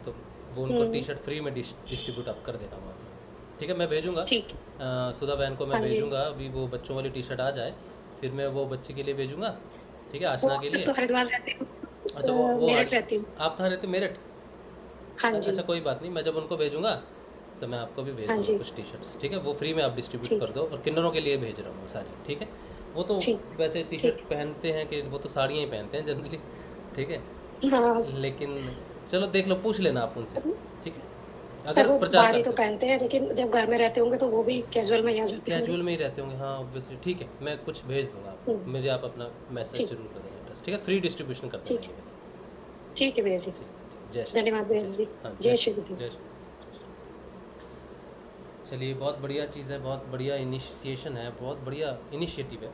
तो वो उनको टी शर्ट फ्री में डिस्ट्रीब्यूट आप कर देना वहाँ पर, ठीक है। मैं भेजूंगा ठीक। सुधा बहन को मैं हाँ जी। भेजूंगा, अभी वो बच्चों वाली टी शर्ट आ जाए फिर मैं वो बच्चे के लिए भेजूंगा, ठीक है, आशना के लिए। तो हरिद्वार रहती हूँ, अच्छा, वो मेरठ रहती हूँ। आप कहाँ रहते हो? मेरठ? हाँ जी। अच्छा कोई बात नहीं, मैं जब उनको भेजूंगा तो मैं आपको भी भेज हाँ दूंगा जी। कुछ टी शर्ट्स, ठीक है, वो फ्री में आप डिस्ट्रीब्यूट कर दो। और किन्नरों के लिए भेज रहा हूँ सारी, ठीक है। वो तो वैसे टी शर्ट पहनते हैं कि वो तो साड़ियाँ ही पहनते हैं जनरली, ठीक है, हाँ, लेकिन चलो देख लो, पूछ लेना आप उनसे, ठीक है। पर अगर वो प्रचार बाहरी तो करते पहनते हैं, लेकिन जब घर में रहते होंगे तो वो भी कैजुअल में ही आ जाते हैं। कैजुअल में ही रहते होंगे, हाँ ऑब्वियसली, ठीक है, मैं कुछ भेज दूंगा आपको, मुझे आप अपना मैसेज जरूर कर देना बस, ठीक है, फ्री डिस्ट्रीब्यूशन कर देना। ठीक है भैया जी, जय श्री, धन्यवाद भैया जी, हाँ, जय श्री गुरुदेव। जय श्री। चलिए, बहुत बढ़िया चीज़ है, बहुत बढ़िया इनिशिएशन है, बहुत बढ़िया इनिशिएटिव है,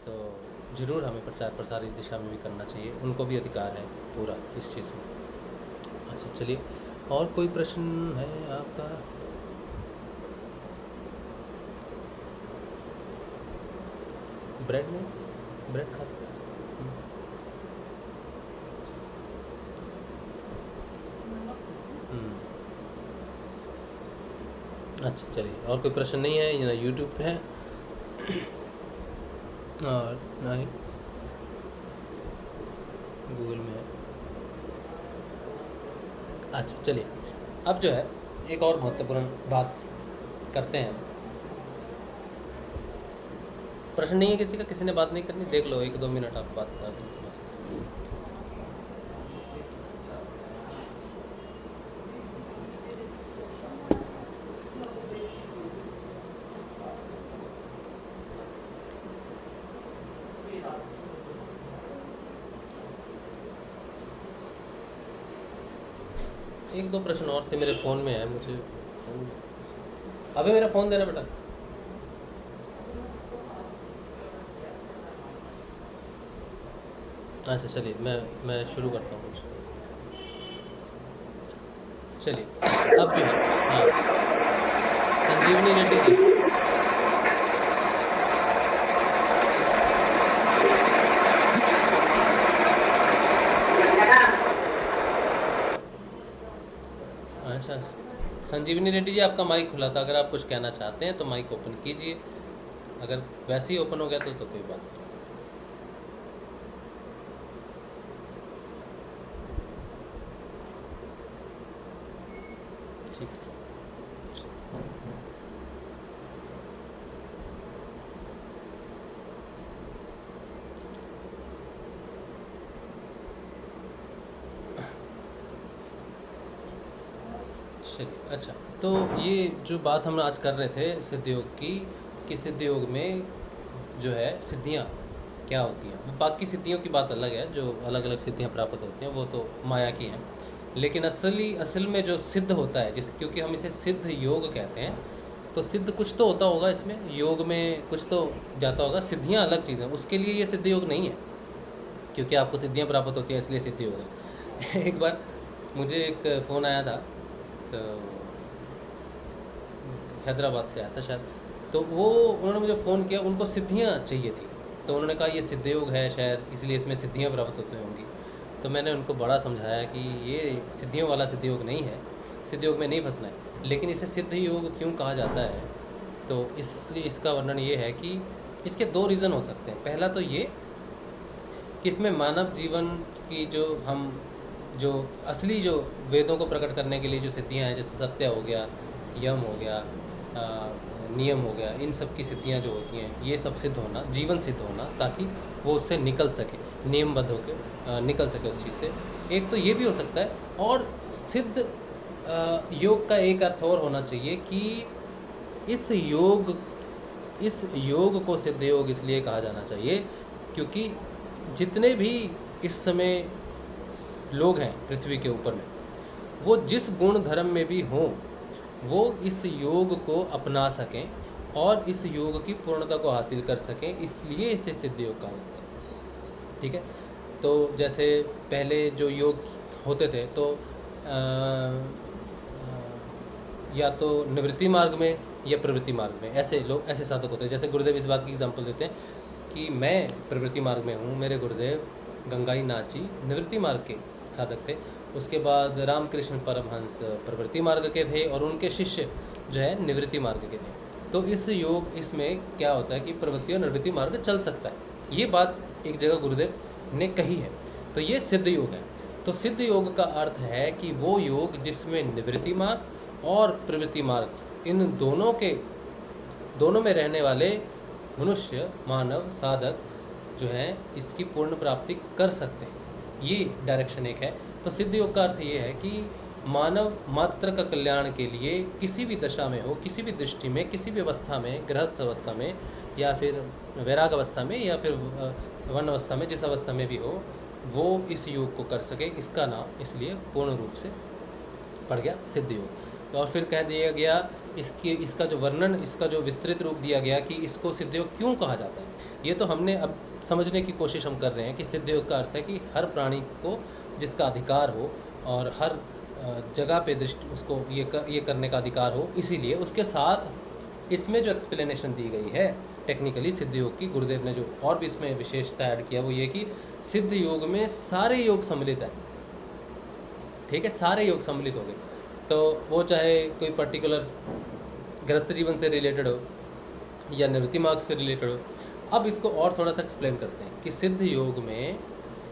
तो ज़रूर हमें प्रचार प्रसार इस दिशा में भी करना चाहिए, उनको भी अधिकार है पूरा इस चीज़ में। अच्छा चलिए, और कोई प्रश्न है आपका? ब्रेड में ब्रेड खा सकते हैं? अच्छा चलिए, और कोई प्रश्न नहीं है, ये ना यूट्यूब पे है और ना ही गूगल में है। अच्छा चलिए, अब जो है एक और महत्वपूर्ण बात करते हैं। प्रश्न नहीं है किसी का? किसी ने बात नहीं करनी? देख लो 1-2 मिनट आप बात कर लो। एक दो प्रश्न और थे, मेरे फ़ोन में है, मुझे अबे मेरा फ़ोन देना बेटा। अच्छा चलिए, मैं शुरू करता हूँ। चलिए, अब जो है, हाँ, संजीवनी रेड्डी जी, अच्छा संजीवनी रेड्डी जी, आपका माइक खुला था, अगर आप कुछ कहना चाहते हैं तो माइक ओपन कीजिए, अगर वैसे ही ओपन हो गया तो कोई बात नहीं। ठीक है, चलिए। अच्छा, तो ये जो बात हम आज कर रहे थे सिद्धयोग की, कि सिद्धयोग में जो है सिद्धियाँ क्या होती हैं। बाकी सिद्धियों की बात अलग है, जो अलग अलग सिद्धियाँ प्राप्त होती हैं वो तो माया की हैं, लेकिन असल में जो सिद्ध होता है, जिस क्योंकि हम इसे सिद्ध योग कहते हैं, तो सिद्ध कुछ तो होता होगा इसमें, योग में कुछ तो जाता होगा। सिद्धियाँ अलग चीज़ है, उसके लिए ये सिद्ध योग नहीं है, क्योंकि आपको सिद्धियाँ प्राप्त होती हैं इसलिए सिद्ध योग है। एक बार मुझे एक फ़ोन आया था, तो हैदराबाद से आया था शायद, तो वो उन्होंने मुझे फ़ोन किया, उनको सिद्धियाँ चाहिए थी, तो उन्होंने कहा ये सिद्ध योग है शायद, इसलिए इसमें सिद्धियाँ प्राप्त होती होंगी। तो मैंने उनको बड़ा समझाया कि ये सिद्धियों वाला सिद्ध योग नहीं है, सिद्ध योग में नहीं फंसना है। लेकिन इसे सिद्ध योग क्यों कहा जाता है, तो इसका वर्णन ये है कि इसके 2 रीज़न हो सकते हैं। पहला तो ये कि इसमें मानव जीवन की जो असली जो वेदों को प्रकट करने के लिए जो सिद्धियां हैं, जैसे सत्य हो गया, यम हो गया, नियम हो गया, इन सब की सिद्धियां जो होती हैं, ये सब सिद्ध होना, जीवन सिद्ध होना, ताकि वो उससे निकल सके, नियमबद्ध होकर निकल सके उस चीज़ से। एक तो ये भी हो सकता है, और सिद्ध योग का एक अर्थ और होना चाहिए कि इस योग को सिद्ध योग इसलिए कहा जाना चाहिए क्योंकि जितने भी इस समय लोग हैं पृथ्वी के ऊपर में, वो जिस गुण धर्म में भी हों, वो इस योग को अपना सकें और इस योग की पूर्णता को हासिल कर सकें, इसलिए इसे सिद्ध योग कहा जाता है। ठीक है, तो जैसे पहले जो योग होते थे तो या तो निवृत्ति मार्ग में या प्रवृत्ति मार्ग में ऐसे लोग, ऐसे साधक होते हैं। जैसे गुरुदेव इस बात की एग्जांपल देते हैं कि मैं प्रवृत्ति मार्ग में हूँ, मेरे गुरुदेव गंगाई नाथ जी निवृत्ति मार्ग के साधक थे। उसके बाद रामकृष्ण परमहंस प्रवृत्ति मार्ग के थे और उनके शिष्य जो है निवृत्ति मार्ग के थे। तो इस योग इसमें क्या होता है कि प्रवृत्ति और निवृत्ति मार्ग चल सकता है, ये बात एक जगह गुरुदेव ने कही है। तो ये सिद्ध योग है। तो सिद्ध योग का अर्थ है कि वो योग जिसमें निवृत्ति मार्ग और प्रवृत्ति मार्ग, इन दोनों में रहने वाले मनुष्य, मानव, साधक जो हैं, इसकी पूर्ण प्राप्ति कर सकते हैं। ये डायरेक्शन एक है। तो सिद्ध योग का अर्थ ये है कि मानव मात्र का कल्याण के लिए किसी भी दशा में हो, किसी भी दृष्टि में, किसी भी अवस्था में, गृहस्थ अवस्था में या फिर वैराग अवस्था में या फिर वन अवस्था में, जिस अवस्था में भी हो, वो इस योग को कर सके। इसका नाम इसलिए पूर्ण रूप से पड़ गया सिद्ध योग। तो और फिर कह दिया गया इसका जो वर्णन, इसका जो विस्तृत रूप दिया गया कि इसको सिद्ध योग क्यों कहा जाता है, ये तो हमने अब समझने की कोशिश हम कर रहे हैं कि सिद्ध योग का अर्थ है कि हर प्राणी को जिसका अधिकार हो और हर जगह पे दृष्टि उसको ये करने का अधिकार हो। इसीलिए उसके साथ इसमें जो एक्सप्लेनेशन दी गई है टेक्निकली सिद्ध योग की, गुरुदेव ने जो और भी इसमें विशेषता ऐड किया वो ये कि सिद्ध योग में सारे योग सम्मिलित हैं। ठीक है, सारे योग सम्मिलित हो गए। तो वो चाहे कोई पर्टिकुलर गृहस्थ जीवन से रिलेटेड हो या निवृत्ति मार्ग से रिलेटेड हो। अब इसको और थोड़ा सा एक्सप्लेन करते हैं कि सिद्ध योग में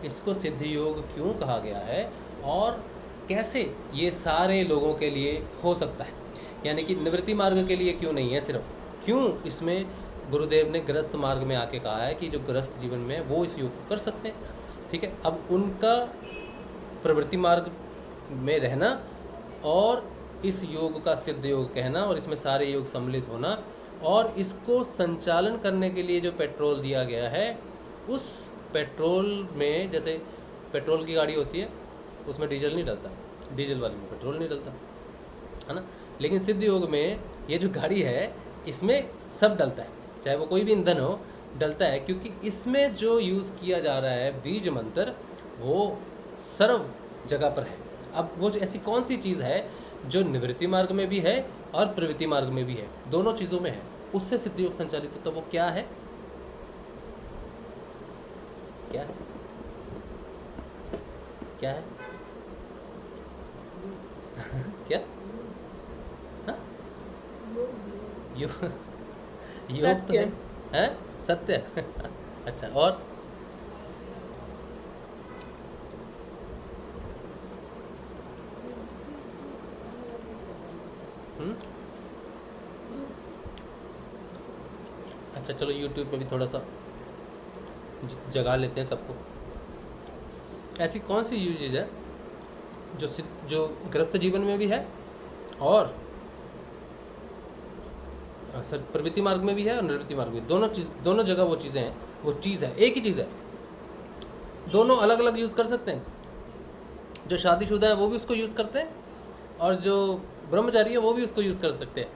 इसको सिद्ध योग क्यों कहा गया है और कैसे ये सारे लोगों के लिए हो सकता है, यानी कि निवृत्ति मार्ग के लिए क्यों नहीं है सिर्फ, क्यों इसमें गुरुदेव ने गृहस्थ मार्ग में आके कहा है कि जो गृहस्थ जीवन में वो इस योग को कर सकते हैं। ठीक है, अब उनका प्रवृत्ति मार्ग में रहना और इस योग का सिद्ध योग कहना और इसमें सारे योग सम्मिलित होना और इसको संचालन करने के लिए जो पेट्रोल दिया गया है, उस पेट्रोल में, जैसे पेट्रोल की गाड़ी होती है उसमें डीजल नहीं डलता, डीजल वाले में पेट्रोल नहीं डलता, है ना। लेकिन सिद्ध योग में ये जो गाड़ी है इसमें सब डलता है, चाहे वो कोई भी ईंधन हो, डलता है, क्योंकि इसमें जो यूज़ किया जा रहा है बीज मंत्र वो सर्व जगह पर है। अब वो ऐसी कौन सी चीज़ है जो निवृत्ति मार्ग में भी है और प्रवृत्ति मार्ग में भी है, दोनों चीज़ों में है, उससे सिद्ध योग संचालित होता है। वो क्या है? क्या है? क्या है? क्या? हाँ? योग तो है सत्य। अच्छा, और अच्छा चलो YouTube पे भी थोड़ा सा जगा लेते हैं सबको। ऐसी कौन सी यूजेज है जो गृहस्थ जीवन में भी है और सर प्रवृत्ति मार्ग में भी है और निवृत्ति मार्ग में, दोनों जगह वो चीज़ें हैं, वो चीज़ है, एक ही चीज़ है, दोनों अलग अलग यूज़ कर सकते हैं। जो शादीशुदा है वो भी उसको यूज़ करते हैं और जो ब्रह्मचारी है वो भी उसको यूज़ कर सकते हैं।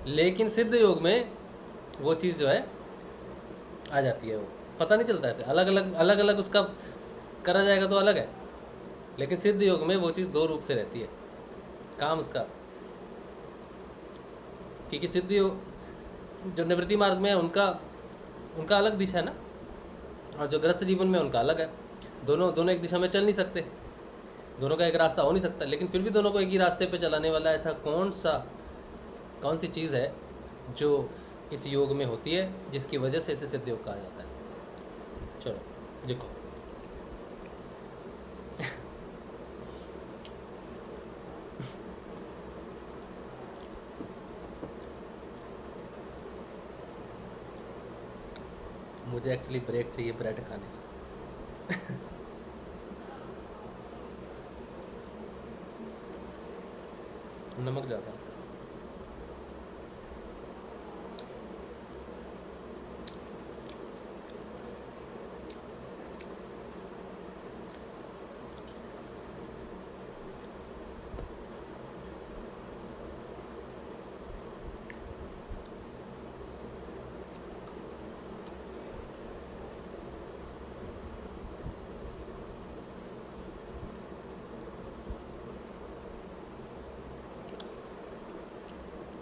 लेकिन सिद्ध योग में वो चीज़ जो है आ जाती है, वो पता नहीं चलता है, अलग अलग उसका करा जाएगा तो अलग है, लेकिन सिद्ध योग में वो चीज़ दो रूप से रहती है काम उसका। क्योंकि सिद्ध योग जो निवृत्ति मार्ग में है उनका अलग दिशा है ना, और जो गृहस्थ जीवन में उनका अलग है। दोनों एक दिशा में चल नहीं सकते, दोनों का एक रास्ता हो नहीं सकता, लेकिन फिर भी दोनों को एक ही रास्ते पे चलाने वाला ऐसा कौन सी चीज़ है जो इस योग में होती है जिसकी वजह से इसे सिद्ध योग कहा जाता है। चलो देखो, मुझे एक्चुअली ब्रेक चाहिए ब्रेड खाने का। नमक ज़्यादा।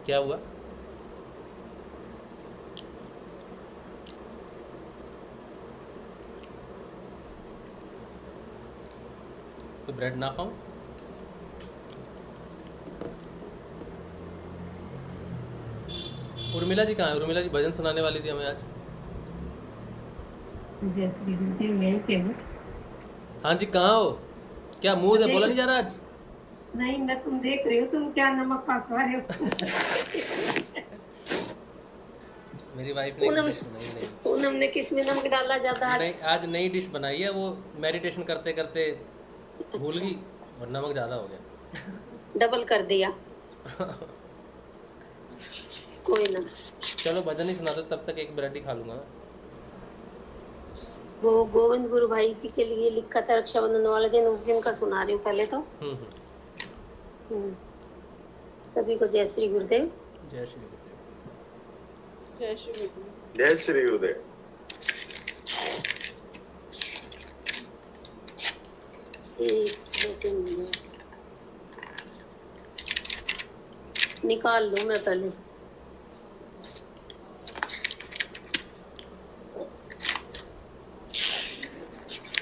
क्या हुआ? तो ब्रेड ना खाऊं? उर्मिला जी कहाँ है? उर्मिला जी भजन सुनाने वाली थी हमें आज। जय श्री गुरुदेव, यहीं पे हूँ। हाँ जी, कहाँ हो? क्या मुंह से बोला नहीं जा रहा आज? नहीं, मैं तुम देख रही हो, तुम क्या नमक खा रहे हो। मेरी वाइफ ने एक डिश बनाई। नहीं पूनम ने किस में नमक डाला ज्यादा आज? नहीं, आज नई डिश बनाई है। वो मेडिटेशन करते करते भूल गई और नमक ज़्यादा हो गया। डबल कर दिया। कोई ना, चलो भजन ही सुना दो, तब तक एक ब्रेड ही खा लूंगा। वो गोविंद गुरु भाई जी के लिए लिखा था रक्षाबंधन वाले दिन, उस दिन का सुना रही हूँ पहले तो। सभी को जय श्री गुरुदेव। जय श्री गुरुदेव। जय श्री गुरुदेव। जय श्री गुरुदेव। एक सेकंड निकाल लूं मैं पहले।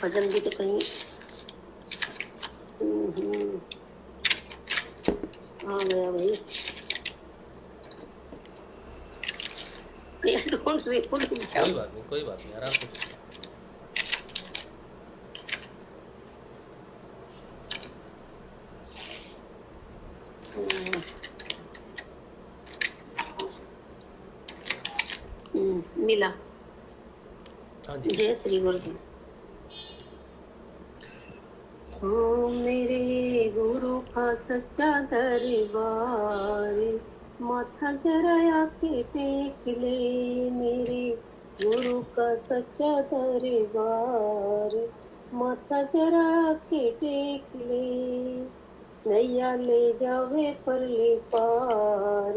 भजन भी तो कहीं आ गया भाई। कोई बात नहीं, आराम से। मिला। हाँ जी। जय श्री गुरुदेव। हो मेरे गुरु का सच्चा दरबार, माथा जरा आके टेक ले। मेरे गुरु का सच्चा दरबार, माथा जरा आके टेक ले। नैया ले जावे परले पार,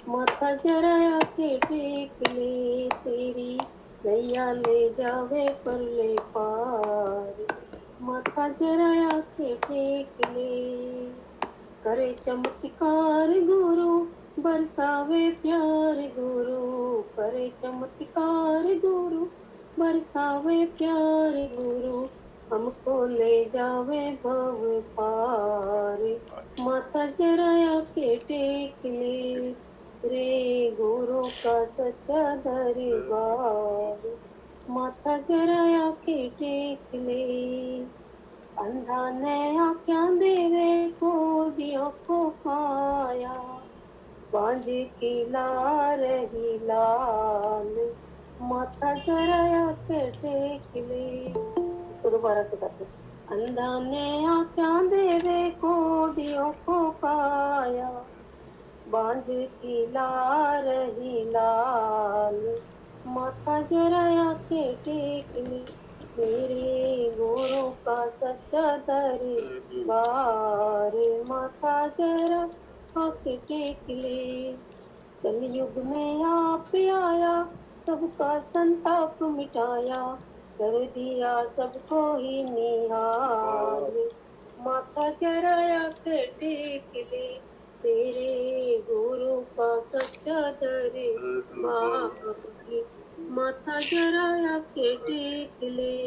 माथा जरा आके टेक ले। तेरी नैया ले जावे परले पार, माथा जरा आके टेक ले। करे चमत्कार गुरु, बरसावे प्यार गुरु। करे चमत्कार गुरु, बरसावे प्यार गुरु। हमको ले जावे भव पार, माथा जरा आके टेक ले। रे गुरु का सच्चा दरबार, माथा जरा आके टेक ले। अंधा नया क्या देवे कोडियों को पाया, बांझ की लार ही लाल, माथा जरा आके टेक ले। इसको दोबारा से करते। अंधा नया क्या देवे कोडियों को पाया, बांझ की लार ही लाल, माथा जरा आके टेक ले। मेरे गुरु का सच्चा दरबार, माथा जरा आके टेक ले। कलयुग में आप आया, सबका संताप मिटाया, कर दिया सबको ही निहाल, माथा जरा आके टेक ले। तेरे गुरु का सच्चा दरबार, माथा जरा आके टेक ले।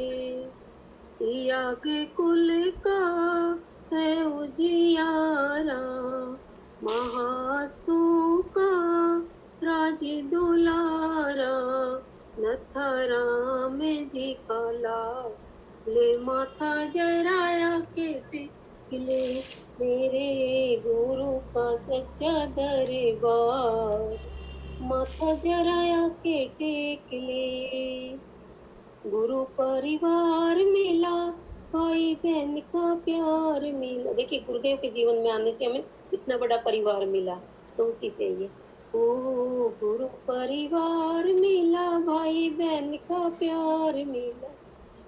त्याग कुल का है उजियारा, महास्तु का राज दुलारा। नथा राम जी का लाल, ले माथा जरा आके टेक ले। मेरे सच्चा दरबार, माथा जराया के टेक ले। गुरु परिवार मिला, भाई बहन का प्यार मिला। देखिए गुरुदेव के जीवन में आने से हमें इतना बड़ा परिवार मिला, तो उसी पे ये ओ गुरु परिवार मिला, भाई बहन का प्यार मिला।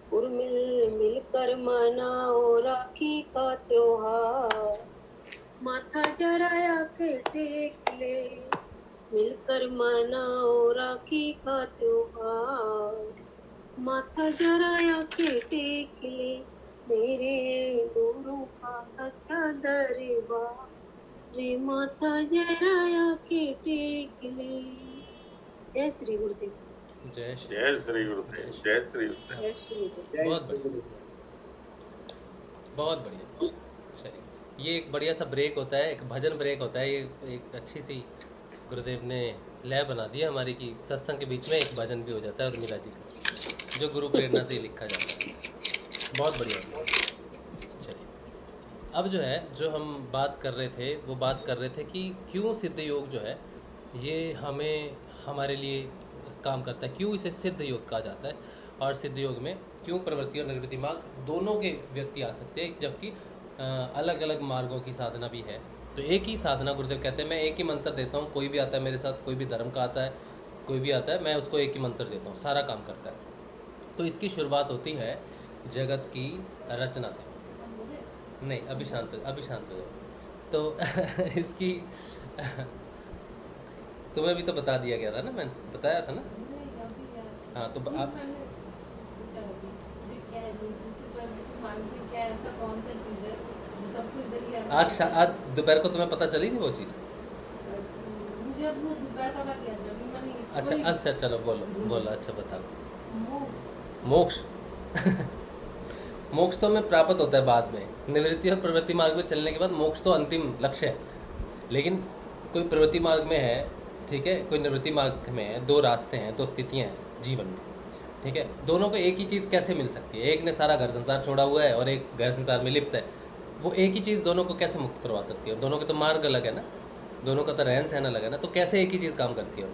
और मिलकर मनाओ राखी का त्योहार, माथा जराया के टेक ले। मिलकर मनाओ राखी का त्योहार, माथा जराया के टेक ले। मेरे गुरु का सच्चा दरबार, रे माथा जराया के टेक ले। जय श्री गुरुदेव। जय श्री जय श्री गुरुदेव, जय श्री गुरुदेव। जय श्री गुरुदेव। बहुत बढ़िया, बहुत बढ़िया। चलिए, ये एक बढ़िया सा ब्रेक होता है, एक भजन ब्रेक होता है। ये एक अच्छी सी गुरुदेव ने लय बना दी है हमारी कि सत्संग के बीच में एक भजन भी हो जाता है उर्मिला जी का, जो गुरु प्रेरणा से ही लिखा जाता है। बहुत बढ़िया। चलिए, अब जो है, जो हम बात कर रहे थे, वो बात कर रहे थे कि क्यों सिद्ध योग जो है ये हमें हमारे लिए काम करता है, क्यों इसे सिद्ध योग कहा जाता है, और सिद्ध योग में क्यों प्रवृत्ति और निवृत्ति मार्ग दोनों के व्यक्ति आ सकते हैं, जबकि अलग अलग मार्गों की साधना भी है। तो एक ही साधना गुरुदेव कहते हैं, मैं एक ही मंत्र देता हूँ, कोई भी आता है मेरे साथ, कोई भी धर्म का आता है, कोई भी आता है, मैं उसको एक ही मंत्र देता हूँ, सारा काम करता है। तो इसकी शुरुआत होती है जगत की रचना से। नहीं, अभी शांत हो जाओ। तो इसकी तुम्हें भी तो बता दिया गया था ना, मैंने बताया था ना। हाँ, तो आप आज दोपहर को तुम्हें पता चली थी वो चीज़? अच्छा, चलो बोलो। अच्छा बताओ। मोक्ष मोक्ष तो हमें प्राप्त होता है बाद में, निवृत्ति और प्रवृत्ति मार्ग में चलने के बाद मोक्ष तो अंतिम लक्ष्य है। लेकिन कोई प्रवृत्ति मार्ग में है, ठीक है, कोई निवृत्ति मार्ग में है, दो रास्ते हैं, दो स्थितियाँ हैं जीवन में, ठीक है। दोनों को एक ही चीज़ कैसे मिल सकती है? एक ने सारा घर संसार छोड़ा हुआ है और एक घर संसार में लिप्त है, वो एक ही चीज़ दोनों को कैसे मुक्त करवा सकती है? दोनों के तो मार्ग अलग है ना, दोनों का तो रहन सहन अलग है ना, तो कैसे एक ही चीज़ काम करती है?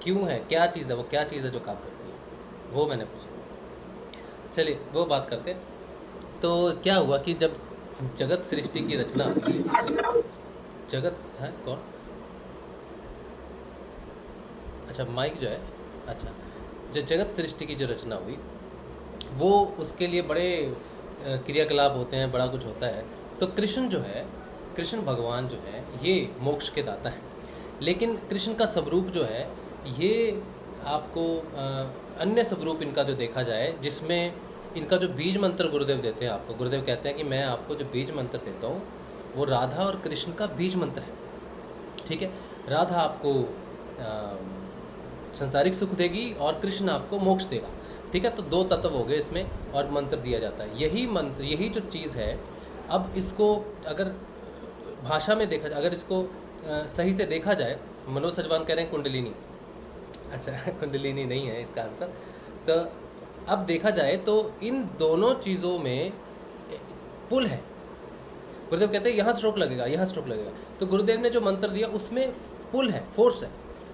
क्यों है? क्या चीज़ है वो? क्या चीज़ है जो काम करती है? वो मैंने पूछा। चलिए वो बात करते। तो क्या हुआ कि जब जगत सृष्टि की रचना हुई, जगत है कौन? अच्छा, माइक जो है। अच्छा, जो जगत सृष्टि की जो रचना हुई, वो उसके लिए बड़े क्रियाकलाप होते हैं, बड़ा कुछ होता है। तो कृष्ण जो है, कृष्ण भगवान जो है, ये मोक्ष के दाता है। लेकिन कृष्ण का स्वरूप जो है, ये आपको अन्य स्वरूप इनका जो देखा जाए, जिसमें इनका जो बीज मंत्र गुरुदेव देते हैं आपको, गुरुदेव कहते हैं कि मैं आपको जो बीज मंत्र देता हूँ वो राधा और कृष्ण का बीज मंत्र है, ठीक है। राधा आपको संसारिक सुख देगी और कृष्ण आपको मोक्ष देगा, ठीक है। तो दो तत्व हो गए इसमें, और मंत्र दिया जाता है। यही मंत्र, यही जो चीज़ है, अब इसको अगर भाषा में देखा जाए, अगर इसको सही से देखा जाए, मनोज सजवान कह रहे हैं कुंडलिनी। अच्छा, कुंडलिनी नहीं है इसका आंसर। तो अब देखा जाए तो इन दोनों चीज़ों में पुल है। गुरुदेव कहते हैं यहाँ स्ट्रोक लगेगा, यहाँ स्ट्रोक लगेगा। तो गुरुदेव ने जो मंत्र दिया उसमें पुल है, फोर्स है।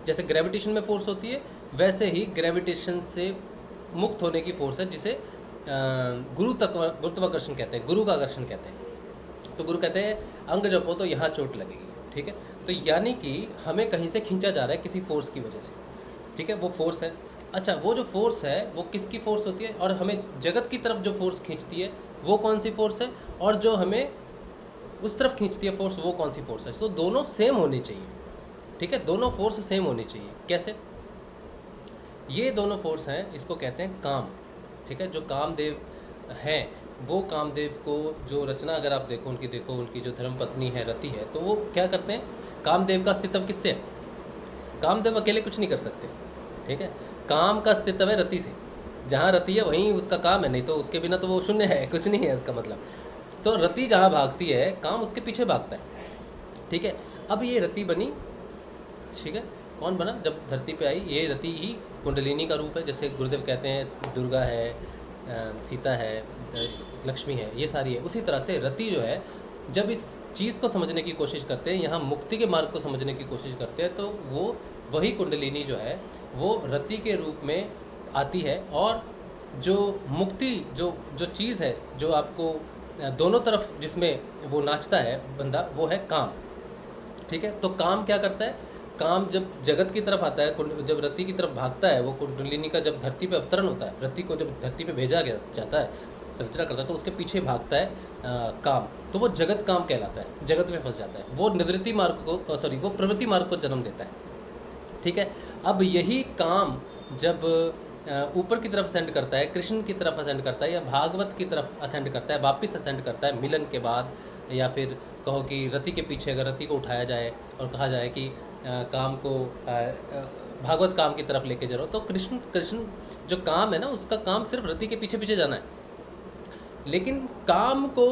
जैसे ग्रेविटेशन में फोर्स होती है, वैसे ही ग्रेविटेशन से मुक्त होने की फोर्स है, जिसे गुरुत्वाकर्षण कहते हैं, गुरु का आकर्षण कहते हैं। तो गुरु कहते हैं अंग जपो तो यहाँ चोट लगेगी, ठीक है। तो यानी कि हमें कहीं से खींचा जा रहा है किसी फोर्स की वजह से, ठीक है, वो फोर्स है। अच्छा, वो जो फोर्स है वो किसकी फोर्स होती है, और हमें जगत की तरफ जो फोर्स खींचती है वो कौन सी फोर्स है, और जो हमें उस तरफ खींचती है फोर्स वो कौन सी फोर्स है? तो दोनों सेम होनी चाहिए, ठीक है, दोनों फोर्स सेम होनी चाहिए। कैसे? ये दोनों फोर्स हैं, इसको कहते हैं काम, ठीक है। जो कामदेव हैं, वो कामदेव को जो रचना अगर आप देखो, उनकी जो धर्मपत्नी है रति है, तो वो क्या करते हैं? कामदेव का अस्तित्व किससे है? कामदेव अकेले कुछ नहीं कर सकते, ठीक है। काम का अस्तित्व है रति से, जहाँ रति है वहीं उसका काम है, नहीं तो उसके बिना तो वो शून्य है, कुछ नहीं है उसका मतलब। तो रति जहाँ भागती है, काम उसके पीछे भागता है, ठीक है। अब ये रति बनी, ठीक है, कौन बना? जब धरती पे आई, ये रति ही कुंडलिनी का रूप है। जैसे गुरुदेव कहते हैं दुर्गा है, सीता है, लक्ष्मी है, ये सारी है। उसी तरह से रति जो है जब इस चीज़ को समझने की कोशिश करते हैं, यहाँ मुक्ति के मार्ग को समझने की कोशिश करते हैं, तो वो वही कुंडलिनी जो है वो रति के रूप में आती है। और जो मुक्ति जो जो चीज़ है जो आपको दोनों तरफ जिसमें वो नाचता है बंदा, वो है काम। ठीक है, तो काम क्या करता है? काम जब जगत की तरफ आता है, जब रति की तरफ भागता है, वो कुंडलिनी का जब धरती पे अवतरण होता है, रति को जब धरती पे भेजा गया जाता है, संरचना करता है, तो उसके पीछे भागता है काम, तो वो जगत काम कहलाता है, जगत में फंस जाता है। वो निवृत्ति मार्ग को वो प्रवृत्ति मार्ग को जन्म देता है। ठीक है, अब यही काम जब ऊपर की तरफ असेंड करता है, कृष्ण की तरफ असेंड करता है, या भागवत की तरफ असेंड करता है, वापस असेंड करता है मिलन के बाद, या फिर कहो कि रति के पीछे अगर रति को उठाया जाए और कहा जाए कि काम को भागवत काम की तरफ लेके जा रहा हो, तो कृष्ण जो काम है ना, उसका काम सिर्फ रति के पीछे पीछे जाना है। लेकिन काम को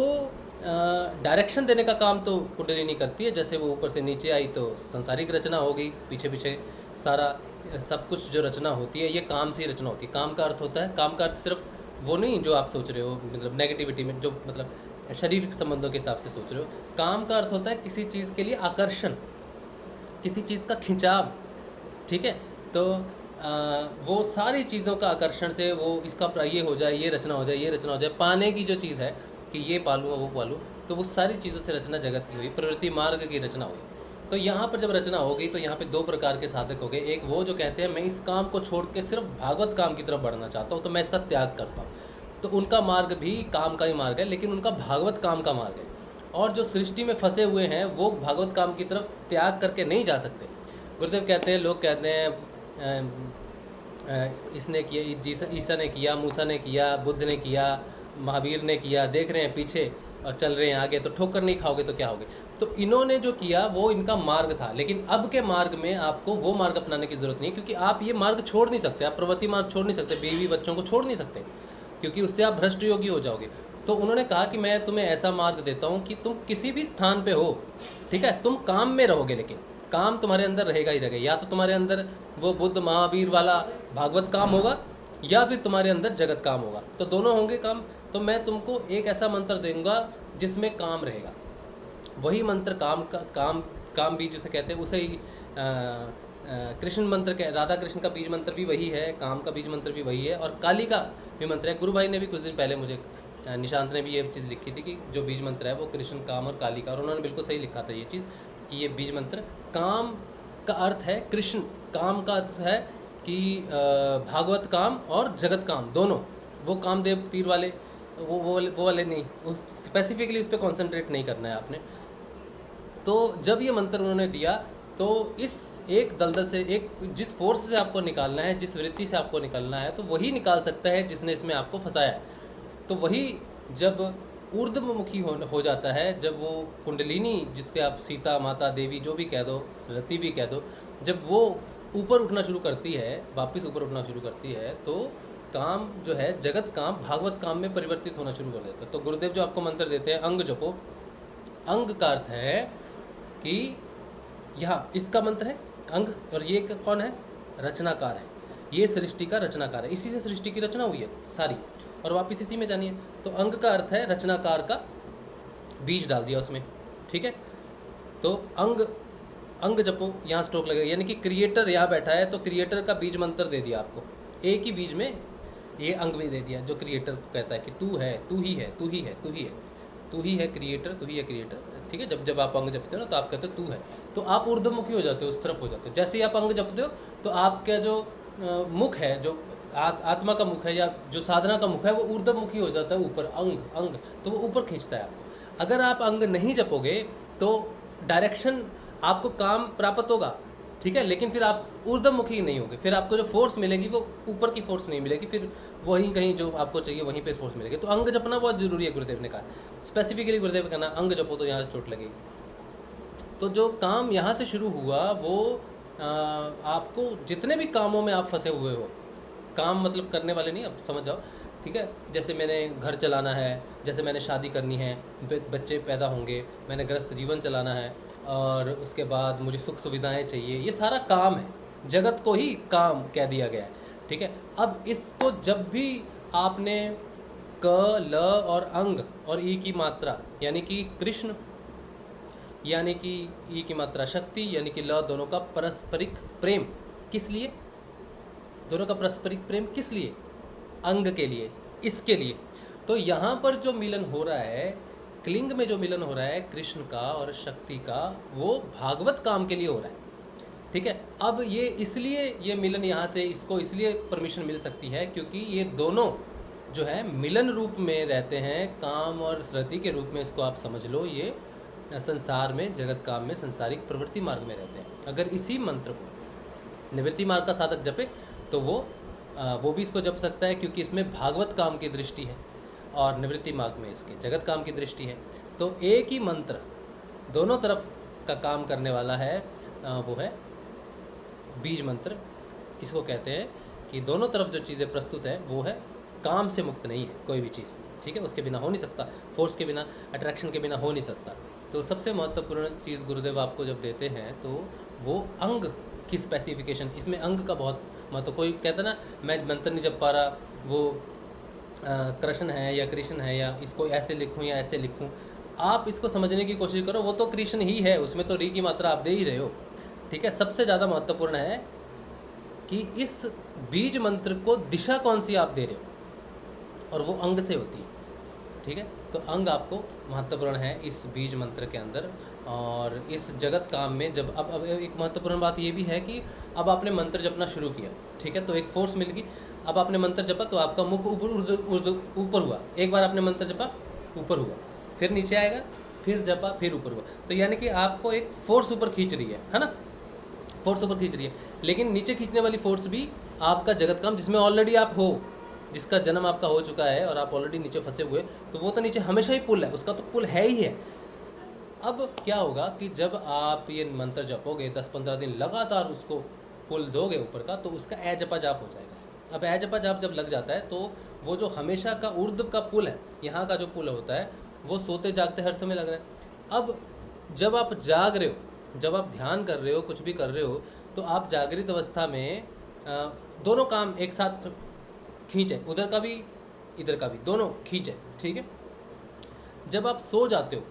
डायरेक्शन देने का काम तो कुंडलिनी करती है। जैसे वो ऊपर से नीचे आई तो संसारिक रचना हो गई, पीछे पीछे सारा सब कुछ जो रचना होती है ये काम से ही रचना होती है। काम का अर्थ होता है, काम का अर्थ सिर्फ वो नहीं जो आप सोच रहे हो, मतलब नेगेटिविटी में जो मतलब शारीरिक संबंधों के हिसाब से सोच रहे हो। काम का अर्थ होता है किसी चीज़ के लिए आकर्षण, किसी चीज़ का खिंचाव। ठीक है, तो वो सारी चीज़ों का आकर्षण से वो इसका ये हो जाए, ये रचना हो जाए, ये रचना हो जाए, पाने की जो चीज़ है कि ये पालूँ वो पालूँ, तो वो सारी चीज़ों से रचना जगत की हुई, प्रवृत्ति मार्ग की रचना हुई। तो यहाँ पर जब रचना हो गई तो यहाँ पे दो प्रकार के साधक हो गए। एक वो जो कहते हैं मैं इस काम को छोड़ के सिर्फ भागवत काम की तरफ बढ़ना चाहता हूँ, तो मैं इसका त्याग करता हूँ, तो उनका मार्ग भी काम का ही मार्ग है, लेकिन उनका भागवत काम का मार्ग है। और जो सृष्टि में फंसे हुए हैं वो भागवत काम की तरफ त्याग करके नहीं जा सकते। गुरुदेव कहते हैं, लोग कहते हैं इसने किया, ईसा ने किया, मूसा ने किया, बुद्ध ने किया, महावीर ने किया, देख रहे हैं पीछे और चल रहे हैं आगे, तो ठोकर नहीं खाओगे तो क्या होगे। तो इन्होंने जो किया वो इनका मार्ग था, लेकिन अब के मार्ग में आपको वो मार्ग अपनाने की ज़रूरत नहीं, क्योंकि आप ये मार्ग छोड़ नहीं सकते, आप प्रवृत्ति मार्ग छोड़ नहीं सकते, बीवी बच्चों को छोड़ नहीं सकते, क्योंकि उससे आप भ्रष्ट योगी हो जाओगे। तो उन्होंने कहा कि मैं तुम्हें ऐसा मार्ग देता हूँ कि तुम किसी भी स्थान पे हो, ठीक है, तुम काम में रहोगे, लेकिन काम तुम्हारे अंदर रहेगा ही रहेगा। या तो तुम्हारे अंदर वो बुद्ध महावीर वाला भागवत काम होगा, या फिर तुम्हारे अंदर जगत काम होगा, तो दोनों होंगे काम। तो मैं तुमको एक ऐसा मंत्र दूंगा जिसमें काम रहेगा, वही मंत्र काम बीज उसे कहते हैं, उसे ही कृष्ण मंत्र राधा कृष्ण का बीज मंत्र भी वही है, काम का बीज मंत्र भी वही है, और काली का भी मंत्र है। गुरु भाई ने भी कुछ दिन पहले मुझे, निशांत ने भी ये चीज़ लिखी थी कि जो बीज मंत्र है वो कृष्ण, काम और काली का, और उन्होंने बिल्कुल सही लिखा था ये चीज़ कि ये बीज मंत्र काम का अर्थ है कृष्ण, काम का अर्थ है कि भागवत काम और जगत काम दोनों। वो कामदेव तीर वाले वो वाले नहीं, उस स्पेसिफिकली उस पर कॉन्सेंट्रेट नहीं करना है आपने। तो जब ये मंत्र उन्होंने दिया तो इस एक दलदल से, एक जिस फोर्स से आपको निकालना है, जिस वृत्ति से आपको निकालना है, तो वही निकाल सकता है जिसने इसमें आपको फंसाया है। तो वही जब ऊर्ध्वमुखी हो जाता है, जब वो कुंडलिनी, जिसके आप सीता माता देवी जो भी कह दो, रति भी कह दो, जब वो ऊपर उठना शुरू करती है, वापस ऊपर उठना शुरू करती है, तो काम जो है जगत काम भागवत काम में परिवर्तित होना शुरू कर देता है। तो गुरुदेव जो आपको मंत्र देते हैं अंग जपो, अंग का अर्थ है कि यहाँ इसका मंत्र है अंग, और ये कौन है? रचनाकार है, ये सृष्टि का रचनाकार है, इसी से सृष्टि की रचना हुई है सारी, और वापस इसी में जानिए। तो अंग का अर्थ है रचनाकार का बीज डाल दिया उसमें, ठीक है। तो अंग जपो, यहाँ स्ट्रोक लगेगा, यानी कि क्रिएटर यहाँ बैठा है, तो क्रिएटर का बीज मंत्र दे दिया आपको, एक ही बीज में ये अंग भी दे दिया, जो क्रिएटर को कहता है कि तू है, तू ही है, तू ही है, तू ही है, तू ही है क्रिएटर, तू ही है क्रिएटर, ठीक है। जब आप अंग जपते हो ना तो आप कहते हो तू है, तो आप ऊर्ध्वमुखी हो जाते हो, उस तरफ हो जाते हो। जैसे ही आप अंग जपते हो तो आपका जो मुख है, जो आत्मा का मुख है या जो साधना का मुख है, वो ऊर्ध्वमुखी हो जाता है ऊपर, अंग, तो वो ऊपर खींचता है आपको। अगर आप अंग नहीं जपोगे तो डायरेक्शन आपको काम प्राप्त होगा, ठीक है, लेकिन फिर आप ऊर्ध्वमुखी नहीं होगे, फिर आपको जो फोर्स मिलेगी वो ऊपर की फोर्स नहीं मिलेगी, फिर वहीं कहीं जो आपको चाहिए वहीं पे फोर्स मिलेगी। तो अंग जपना बहुत ज़रूरी है, गुरुदेव ने कहा स्पेसिफिकली, गुरुदेव कहना अंग जपो तो यहाँ से चोट लगेगी। तो जो काम यहाँ से शुरू हुआ वो आपको जितने भी कामों में आप फंसे हुए हो, काम मतलब करने वाले नहीं, अब समझ जाओ, ठीक है। जैसे मैंने घर चलाना है, जैसे मैंने शादी करनी है, बच्चे पैदा होंगे, मैंने गृहस्थ जीवन चलाना है, और उसके बाद मुझे सुख सुविधाएं चाहिए, ये सारा काम है, जगत को ही काम कह दिया गया है, ठीक है। अब इसको जब भी आपने क, ल और अंग और ई की मात्रा यानी कि कृष्ण, यानी कि ई की मात्रा शक्ति, यानी कि ल, दोनों का पारस्परिक प्रेम। किस लिए? दोनों का पारस्परिक प्रेम किस लिए? अंग के लिए, इसके लिए। तो यहाँ पर जो मिलन हो रहा है, क्लिंग में जो मिलन हो रहा है कृष्ण का और शक्ति का, वो भागवत काम के लिए हो रहा है। ठीक है। अब ये इसलिए ये मिलन यहाँ से इसको इसलिए परमिशन मिल सकती है क्योंकि ये दोनों जो है मिलन रूप में रहते हैं, काम और रति के रूप में। इसको आप समझ लो, ये संसार में, जगत काम में, संसारिक प्रवृत्ति मार्ग में रहते हैं। अगर इसी मंत्र को निवृत्ति मार्ग का साधक जपे तो वो भी इसको जप सकता है क्योंकि इसमें भागवत काम की दृष्टि है और निवृत्ति मार्ग में इसके जगत काम की दृष्टि है। तो एक ही मंत्र दोनों तरफ का काम करने वाला है, वो है बीज मंत्र। इसको कहते हैं कि दोनों तरफ जो चीज़ें प्रस्तुत है वो है काम से मुक्त नहीं है कोई भी चीज़। ठीक है, उसके बिना हो नहीं सकता, फोर्स के बिना, अट्रैक्शन के बिना हो नहीं सकता। तो सबसे महत्वपूर्ण चीज़ गुरुदेव आपको जब देते हैं तो वो अंग की स्पेसिफिकेशन, इसमें अंग का बहुत महत्व। कोई कहता ना मैं मंत्र नहीं जप पा रहा, वो कृष्ण है या कृष्ण है, या इसको ऐसे लिखूं या ऐसे लिखूं। आप इसको समझने की कोशिश करो, वो तो कृष्ण ही है, उसमें तो री की मात्रा आप दे ही रहे हो। ठीक है, सबसे ज़्यादा महत्वपूर्ण है कि इस बीज मंत्र को दिशा कौन सी आप दे रहे हो, और वो अंग से होती है। ठीक है, तो अंग आपको महत्वपूर्ण है इस बीज मंत्र के अंदर। और इस जगत काम में जब अब एक महत्वपूर्ण बात ये भी है कि अब आपने मंत्र जपना शुरू किया, ठीक है, तो एक फोर्स मिल गई। अब आपने मंत्र जपा तो आपका मुख ऊपर हुआ, एक बार आपने मंत्र जपा ऊपर हुआ, फिर नीचे आएगा, फिर जपा, फिर ऊपर हुआ। तो यानी कि आपको एक फोर्स ऊपर खींच रही है ना, फोर्स ऊपर खींच रही है। लेकिन नीचे खींचने वाली फोर्स भी आपका जगत काम जिसमें ऑलरेडी आप हो, जिसका जन्म आपका हो चुका है और आप ऑलरेडी नीचे फंसे हुए, तो वो तो नीचे हमेशा ही पुल है, उसका तो पुल है ही है। अब क्या होगा कि जब आप ये मंत्र जपोगे 10-15 दिन लगातार उसको पुल दोगे ऊपर का, तो उसका ए जपा जाप हो जाएगा। अब ए जपा जाप जब लग जाता है तो वो जो हमेशा का ऊर्ध्व का पुल है, यहाँ का जो पुल होता है, वो सोते जागते हर समय लग रहा है। अब जब आप जाग रहे हो, जब आप ध्यान कर रहे हो, कुछ भी कर रहे हो, तो आप जागृत अवस्था में दोनों काम एक साथ खींचे, उधर का भी इधर का भी, दोनों खींचे। ठीक है, जब आप सो जाते हो,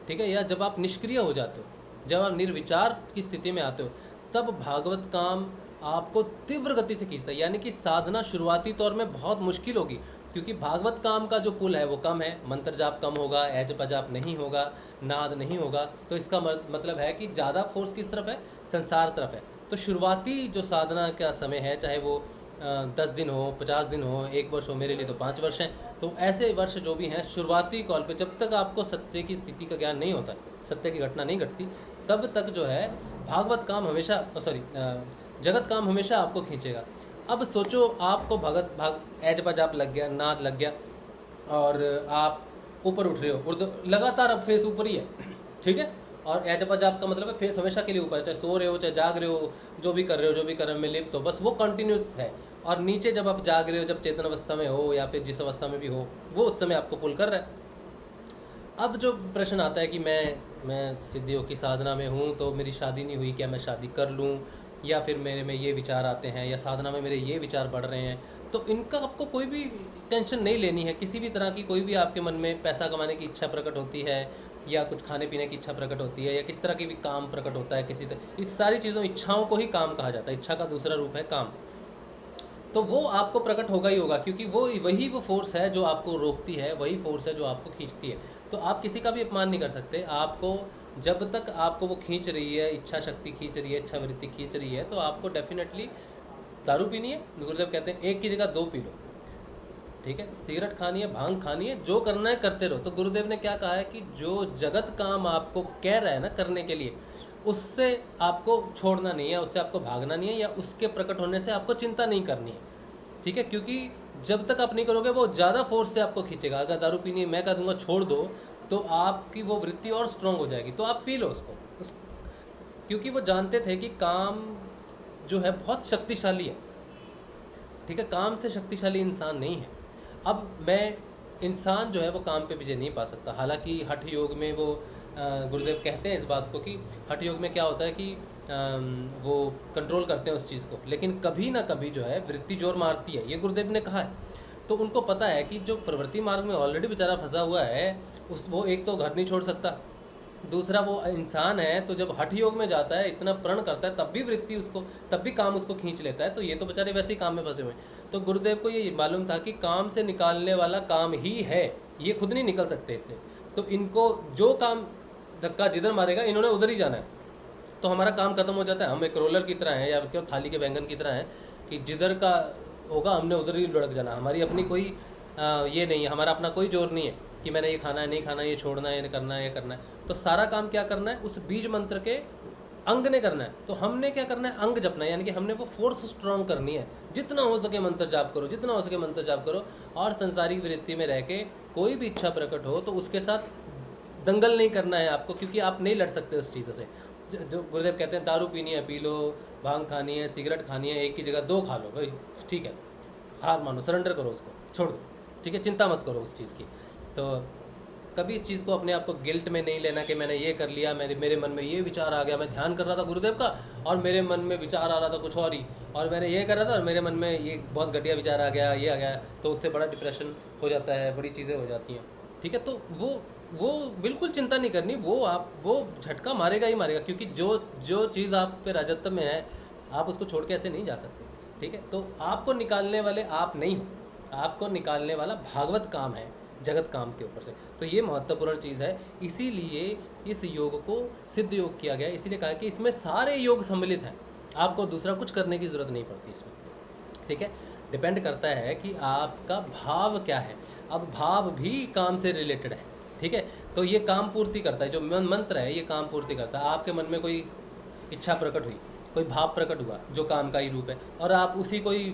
ठीक है, या जब आप निष्क्रिय हो जाते हो, जब आप निर्विचार की स्थिति में आते हो, तब भागवत काम आपको तीव्र गति से खींचता है। यानी कि साधना शुरुआती तौर में बहुत मुश्किल होगी क्योंकि भागवत काम का जो पुल है वो कम है, मंत्र जाप कम होगा, ए जप जाप नहीं होगा, नाद नहीं होगा। तो इसका मतलब है कि ज़्यादा फोर्स किस तरफ है, संसार तरफ है। तो शुरुआती जो साधना का समय है, चाहे वो 10 दिन हो, 50 दिन हो, 1 वर्ष हो, मेरे लिए तो 5 वर्ष हैं, तो ऐसे वर्ष जो भी हैं शुरुआती कॉल पे, जब तक आपको सत्य की स्थिति का ज्ञान नहीं होता, सत्य की घटना नहीं घटती, तब तक जो है भागवत काम हमेशा जगत काम हमेशा आपको खींचेगा। अब सोचो आपको ए जप जाप लग गया, नाद लग गया, और आप ऊपर उठ रहे हो, लगातार अब फेस ऊपर ही है। ठीक है, और ए जप जाप का मतलब है फेस हमेशा के लिए ऊपर है, चाहे सो रहे हो, चाहे जाग रहे हो, जो भी कर रहे हो में लिप्त हो, बस वो कंटिन्यूस है। और नीचे जब आप जाग रहे हो, जब चेतन अवस्था में हो या फिर जिस अवस्था में भी हो, वो उस समय आपको पुल कर रहा है। अब जो प्रश्न आता है कि मैं सिद्धियों की साधना में हूँ, तो मेरी शादी नहीं हुई, क्या मैं शादी कर लूँ, या फिर मेरे में ये विचार आते हैं, या साधना में मेरे ये विचार बढ़ रहे हैं, तो इनका आपको कोई भी टेंशन नहीं लेनी है। किसी भी तरह की कोई भी आपके मन में पैसा कमाने की इच्छा प्रकट होती है, या कुछ खाने पीने की इच्छा प्रकट होती है, या किस तरह की भी काम प्रकट होता है किसी तरह, इस सारी चीज़ों, इच्छाओं को ही काम कहा जाता है। इच्छा का दूसरा रूप है काम। तो वो आपको प्रकट होगा ही होगा, क्योंकि वही वो फोर्स है जो आपको रोकती है, वही फोर्स है जो आपको खींचती है। तो आप किसी का भी अपमान नहीं कर सकते। आपको जब तक आपको वो खींच रही है, इच्छा शक्ति खींच रही है, इच्छा वृत्ति खींच रही है, तो आपको डेफिनेटली दारू पीनी है, गुरुदेव कहते हैं एक की जगह 2 पी लो। ठीक है, सिगरेट खानी है, भांग खानी है, जो करना है करते रहो। तो गुरुदेव ने क्या कहा है कि जो जगत काम आपको कह रहा है ना करने के लिए, उससे आपको छोड़ना नहीं है, उससे आपको भागना नहीं है, या उसके प्रकट होने से आपको चिंता नहीं करनी है। ठीक है, क्योंकि जब तक आप नहीं करोगे वो ज़्यादा फोर्स से आपको खींचेगा। अगर दारू पीनी है, मैं कह दूंगा छोड़ दो, तो आपकी वो वृत्ति और स्ट्रांग हो जाएगी, तो आप पी लो उसको। क्योंकि वो जानते थे कि काम जो है बहुत शक्तिशाली है। ठीक है, काम से शक्तिशाली इंसान नहीं है। अब इंसान जो है वो काम पे विजय नहीं पा सकता। हालांकि हठ योग में वो गुरुदेव कहते हैं इस बात को कि हठ योग में क्या होता है कि वो कंट्रोल करते हैं उस चीज़ को, लेकिन कभी ना कभी जो है वृत्ति जोर मारती है, ये गुरुदेव ने कहा है। तो उनको पता है कि जो प्रवृत्ति मार्ग में ऑलरेडी बेचारा फंसा हुआ है वो एक तो घर नहीं छोड़ सकता, दूसरा वो इंसान है तो जब हठ योग में जाता है, इतना प्रण करता है, तब भी वृत्ति उसको, तब भी काम उसको खींच लेता है। तो ये तो बेचारे वैसे ही काम में फंसे हुए हैं। तो गुरुदेव को ये मालूम था कि काम से निकालने वाला काम ही है, ये खुद नहीं निकल सकते इससे। तो इनको जो काम धक्का जिधर मारेगा इन्होंने उधर ही जाना है, तो हमारा काम खत्म हो जाता है। हम एक रोलर की तरह हैं या क्यों थाली के बैंगन की तरह हैं कि जिधर का होगा हमने उधर ही लुढ़क जाना। हमारी अपनी कोई ये नहीं है, हमारा अपना कोई जोर नहीं है कि मैंने ये खाना है, नहीं खाना, ये छोड़ना है, ये करना है, ये करना है। तो सारा काम क्या करना है, उस बीज मंत्र के अंग ने करना है। तो हमने क्या करना है, अंग जपना है, यानी कि हमने वो फोर्स स्ट्रॉन्ग करनी है। जितना हो सके मंत्र जाप करो, जितना हो सके मंत्र जाप करो, और संसारिक वृत्ति में रह के कोई भी इच्छा प्रकट हो तो उसके साथ दंगल नहीं करना है आपको, क्योंकि आप नहीं लड़ सकते उस चीज़ों से। जो गुरुदेव कहते हैं दारू पीनी है पी लो, भांग खानी है, सिगरेट खानी है, एक की जगह 2 खा लो भाई, ठीक है, हार मानो, सरेंडर करो, उसको छोड़ दो, ठीक है, चिंता मत करो उस चीज़ की। तो कभी इस चीज़ को अपने आप को गिल्ट में नहीं लेना कि मैंने ये कर लिया, मेरे मन में ये विचार आ गया, मैं ध्यान कर रहा था गुरुदेव का और मेरे मन में विचार आ रहा था कुछ और ही, और मैंने ये कर रहा था और मेरे मन में ये बहुत घटिया विचार आ गया, ये आ गया, तो उससे बड़ा डिप्रेशन हो जाता है, बड़ी चीज़ें हो जाती हैं, ठीक है। तो वो बिल्कुल चिंता नहीं करनी, वो झटका मारेगा ही मारेगा, क्योंकि जो चीज़ आप पे राजत्व में है आप उसको छोड़ के ऐसे नहीं जा सकते, ठीक है। तो आपको निकालने वाले आप नहीं हो, आपको निकालने वाला भागवत काम है, जगत काम के ऊपर से। तो ये महत्वपूर्ण चीज़ है, इसीलिए इस योग को सिद्ध योग किया गया, इसीलिए कहा कि इसमें सारे योग सम्मिलित हैं, आपको दूसरा कुछ करने की ज़रूरत नहीं पड़ती इसमें, ठीक है। डिपेंड करता है कि आपका भाव क्या है। अब भाव भी काम से रिलेटेड है, ठीक है। तो ये काम पूर्ति करता है, जो मंत्र है ये काम पूर्ति करता है। आपके मन में कोई इच्छा प्रकट हुई, कोई भाव प्रकट हुआ जो काम का ही रूप है, और आप उसी को ही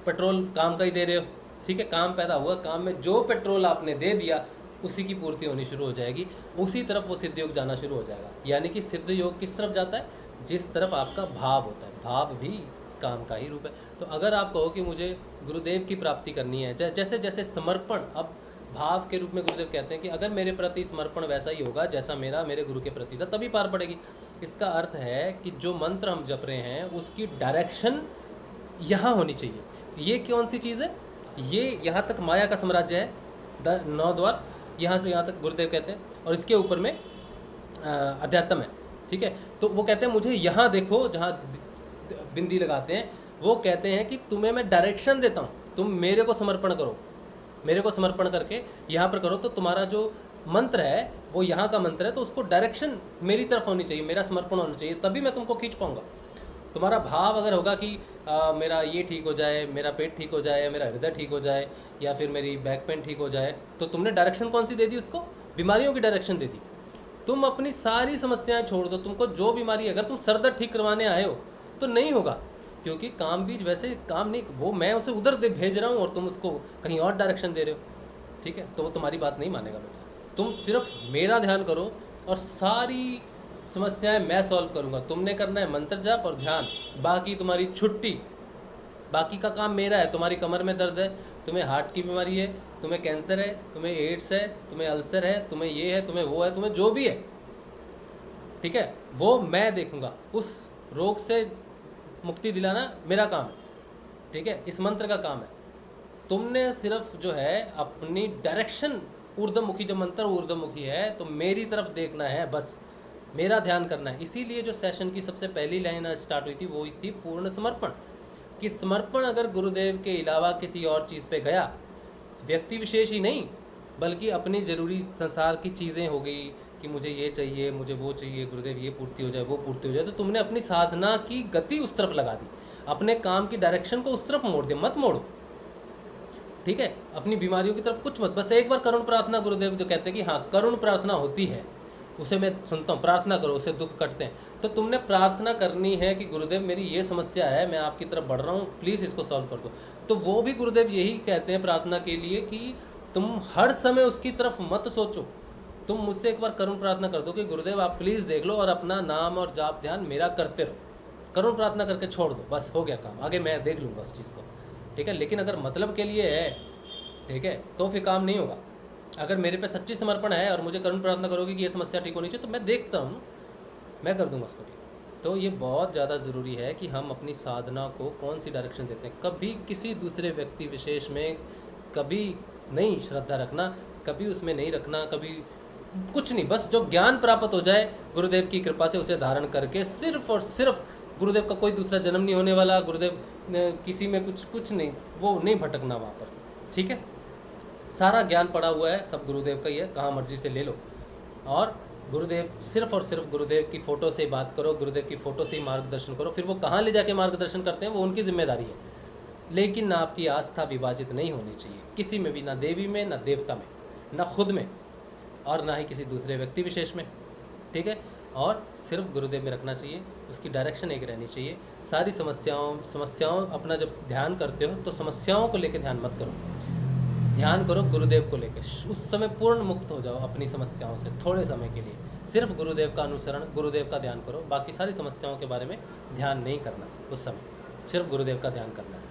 पेट्रोल काम का ही दे रहे हो, ठीक है। काम पैदा हुआ, काम में जो पेट्रोल आपने दे दिया उसी की पूर्ति होनी शुरू हो जाएगी, उसी तरफ वो सिद्ध योग जाना शुरू हो जाएगा। यानी कि सिद्ध योग किस तरफ जाता है, जिस तरफ आपका भाव होता है, भाव भी काम का ही रूप है। तो अगर आप कहो कि मुझे गुरुदेव की प्राप्ति करनी है, जैसे जैसे समर्पण, अब भाव के रूप में गुरुदेव कहते हैं कि अगर मेरे प्रति समर्पण वैसा ही होगा जैसा मेरे गुरु के प्रति था, तभी पार पड़ेगी। इसका अर्थ है कि जो मंत्र हम जप रहे हैं उसकी डायरेक्शन यहाँ होनी चाहिए। ये कौन सी चीज़ है, ये यहाँ तक माया का साम्राज्य है, 9 द्वार, यहाँ से यहाँ तक गुरुदेव कहते हैं, और इसके ऊपर में अध्यात्म है, ठीक है। तो वो कहते हैं मुझे यहाँ देखो, जहाँ बिंदी लगाते हैं, वो कहते हैं कि तुम्हें मैं डायरेक्शन देता हूँ, तुम मेरे को समर्पण करो, मेरे को समर्पण करके यहाँ पर करो, तो तुम्हारा जो मंत्र है वो यहाँ का मंत्र है, तो उसको डायरेक्शन मेरी तरफ होनी चाहिए, मेरा समर्पण होना चाहिए, तभी मैं तुमको खींच पाऊँगा। तुम्हारा भाव अगर होगा कि मेरा ये ठीक हो जाए, मेरा पेट ठीक हो जाए, मेरा हृदय ठीक हो जाए, या फिर मेरी बैक पेन ठीक हो जाए, तो तुमने डायरेक्शन कौन सी दे दी उसको, बीमारियों की डायरेक्शन दे दी। तुम अपनी सारी समस्याएं छोड़ दो, तुमको जो बीमारी, अगर तुम सर दर्द ठीक करवाने आए हो तो नहीं होगा, क्योंकि काम बीज वैसे काम नहीं, वो मैं उसे उधर भेज रहा हूँ और तुम उसको कहीं और डायरेक्शन दे रहे हो, ठीक है। तो वो तुम्हारी बात नहीं मानेगा बेटा। तुम सिर्फ मेरा ध्यान करो और सारी समस्याएं मैं सॉल्व करूंगा। तुमने करना है मंत्र जाप और ध्यान, बाकी तुम्हारी छुट्टी, बाकी का काम मेरा है। तुम्हारी कमर में दर्द है, तुम्हें हार्ट की बीमारी है, तुम्हें कैंसर है, तुम्हें एड्स है, तुम्हें अल्सर है, तुम्हें ये है, तुम्हें वो है, तुम्हें जो भी है, ठीक है, वो मैं देखूंगा। उस रोग से मुक्ति दिलाना मेरा काम है, ठीक है, इस मंत्र का काम है। तुमने सिर्फ जो है अपनी डायरेक्शन ऊर्ध्वमुखी, जो मंत्र ऊर्ध्वमुखी है, तो मेरी तरफ देखना है, बस मेरा ध्यान करना है। इसीलिए जो सेशन की सबसे पहली लाइन स्टार्ट हुई थी वो थी पूर्ण समर्पण, कि समर्पण अगर गुरुदेव के अलावा किसी और चीज़ पे गया, व्यक्ति विशेष ही नहीं बल्कि अपनी ज़रूरी संसार की चीज़ें हो गई कि मुझे ये चाहिए, मुझे वो चाहिए, गुरुदेव ये पूर्ति हो जाए, वो पूर्ति हो जाए, तो तुमने अपनी साधना की गति उस तरफ लगा दी, अपने काम की डायरेक्शन को उस तरफ मोड़ दिया। मत मोड़ो, ठीक है, अपनी बीमारियों की तरफ कुछ मत, बस एक बार करुण प्रार्थना, गुरुदेव जो कहते हैं कि हाँ करुण प्रार्थना होती है, उसे मैं सुनता हूँ, प्रार्थना करो, उससे दुख कटते हैं। तो तुमने प्रार्थना करनी है कि गुरुदेव मेरी ये समस्या है, मैं आपकी तरफ बढ़ रहा हूँ, प्लीज़ इसको सॉल्व कर दो। तो वो भी गुरुदेव यही कहते हैं प्रार्थना के लिए कि तुम हर समय उसकी तरफ मत सोचो, तुम मुझसे एक बार करुण प्रार्थना कर दो कि गुरुदेव आप प्लीज़ देख लो, और अपना नाम और जाप ध्यान मेरा करते रहो। करुण प्रार्थना करके छोड़ दो, बस हो गया काम, आगे मैं देख लूँगा उस चीज़ को, ठीक है। लेकिन अगर मतलब के लिए है, ठीक है, तो फिर काम नहीं होगा। अगर मेरे पे सच्ची समर्पण है और मुझे करुण प्रार्थना करोगे कि ये समस्या ठीक होनी चाहिए, तो मैं देखता हूँ, मैं कर दूंगा उसको ठीक। तो ये बहुत ज़्यादा ज़रूरी है कि हम अपनी साधना को कौन सी डायरेक्शन देते हैं। कभी किसी दूसरे व्यक्ति विशेष में कभी नहीं श्रद्धा रखना, कभी उसमें नहीं रखना, कभी कुछ नहीं, बस जो ज्ञान प्राप्त हो जाए गुरुदेव की कृपा से उसे धारण करके सिर्फ और सिर्फ गुरुदेव का कोई दूसरा जन्म नहीं होने वाला, गुरुदेव किसी में कुछ नहीं, वो नहीं भटकना वहाँ पर, ठीक है। सारा ज्ञान पड़ा हुआ है, सब गुरुदेव का ही है, कहाँ मर्जी से ले लो। और गुरुदेव सिर्फ और सिर्फ गुरुदेव की फ़ोटो से बात करो, गुरुदेव की फ़ोटो से ही मार्गदर्शन करो। फिर वो कहाँ ले जाके मार्गदर्शन करते हैं वो उनकी जिम्मेदारी है, लेकिन ना आपकी आस्था विभाजित नहीं होनी चाहिए किसी में भी, ना देवी में, ना देवता में, ना खुद में, और ना ही किसी दूसरे व्यक्ति विशेष में, ठीक है। और सिर्फ गुरुदेव में रखना चाहिए, उसकी डायरेक्शन एक रहनी चाहिए। सारी समस्याओं अपना जब ध्यान करते हो तो समस्याओं को लेकर ध्यान मत करो, ध्यान करो गुरुदेव को लेकर। उस समय पूर्ण मुक्त हो जाओ अपनी समस्याओं से थोड़े समय के लिए, सिर्फ गुरुदेव का अनुसरण, गुरुदेव का ध्यान करो, बाकी सारी समस्याओं के बारे में ध्यान नहीं करना उस समय, सिर्फ गुरुदेव का ध्यान करना है।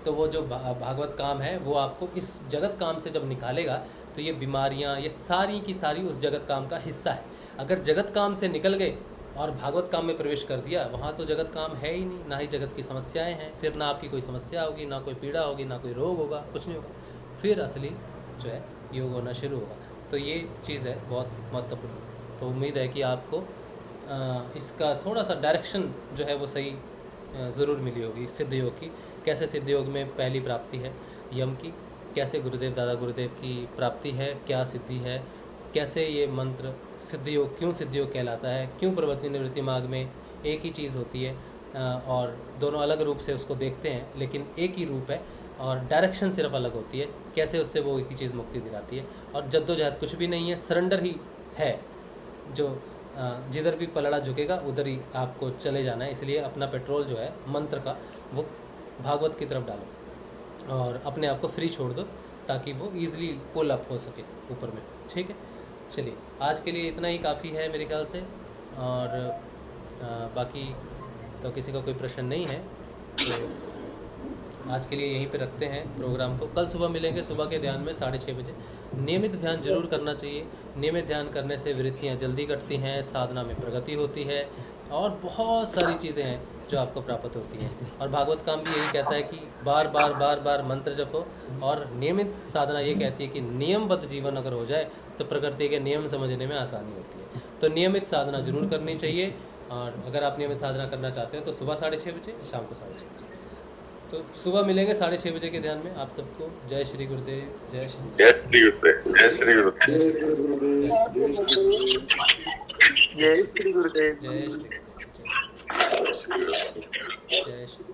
तो वो जो भागवत काम है वो आपको इस जगत काम से जब निकालेगा तो ये बीमारियाँ, ये सारी की सारी उस जगत काम का हिस्सा है। अगर जगत काम से निकल गए और भागवत काम में प्रवेश कर दिया, वहाँ तो जगत काम है ही नहीं, ना ही जगत की समस्याएं हैं, फिर ना आपकी कोई समस्या होगी, ना कोई पीड़ा होगी, ना कोई रोग होगा, कुछ नहीं होगा, फिर असली जो है योग होना शुरू होगा। तो ये चीज़ है बहुत महत्वपूर्ण। तो उम्मीद है कि आपको इसका थोड़ा सा डायरेक्शन जो है वो सही ज़रूर मिली होगी सिद्ध योग की। कैसे सिद्ध योग में पहली प्राप्ति है यम की, कैसे गुरुदेव दादा गुरुदेव की प्राप्ति है, क्या सिद्धि है, कैसे ये मंत्र सिद्ध योग, क्यों सिद्ध योग कहलाता है, क्यों प्रवृत्ति निवृत्ति मार्ग में एक ही चीज़ होती है और दोनों अलग रूप से उसको देखते हैं लेकिन एक ही रूप है, और डायरेक्शन सिर्फ अलग होती है, कैसे उससे वो एक ही चीज़ मुक्ति दिलाती है। और जद्दोजहद कुछ भी नहीं है, सरेंडर ही है, जो जिधर भी पलड़ा झुकेगा उधर ही आपको चले जाना है। इसलिए अपना पेट्रोल जो है मंत्र का वो भागवत की तरफ डालो और अपने आप को फ्री छोड़ दो ताकि वो ईजिली पुल अप हो सके ऊपर में, ठीक है। चलिए आज के लिए इतना ही काफ़ी है मेरे ख्याल से, और बाकी तो किसी का कोई प्रश्न नहीं है, तो आज के लिए यहीं पे रखते हैं प्रोग्राम को। कल सुबह मिलेंगे सुबह के ध्यान में 6:30 बजे। नियमित ध्यान जरूर करना चाहिए, नियमित ध्यान करने से वृत्तियाँ जल्दी कटती हैं, साधना में प्रगति होती है और बहुत सारी चीज़ें हैं जो आपको प्राप्त होती हैं। और भागवत काम भी यही कहता है कि बार बार मंत्र जपो, और नियमित साधना ये कहती है कि नियमबद्ध जीवन अगर हो जाए तो प्रकृति के नियम समझने में आसानी होती है। तो नियमित साधना जरूर करनी चाहिए, और अगर आप नियमित साधना करना चाहते हैं तो सुबह 6:30 बजे, शाम को 6:30 बजे। तो सुबह मिलेंगे 6:30 बजे के ध्यान में। आप सबको जय श्री गुरुदेव, जय श्री गुरुदेव, जय श्री गुरुदेव, जय श्री गुरुदेव, जय श्री गुरुदेव, जय श्री गुरुदेव, जय श्री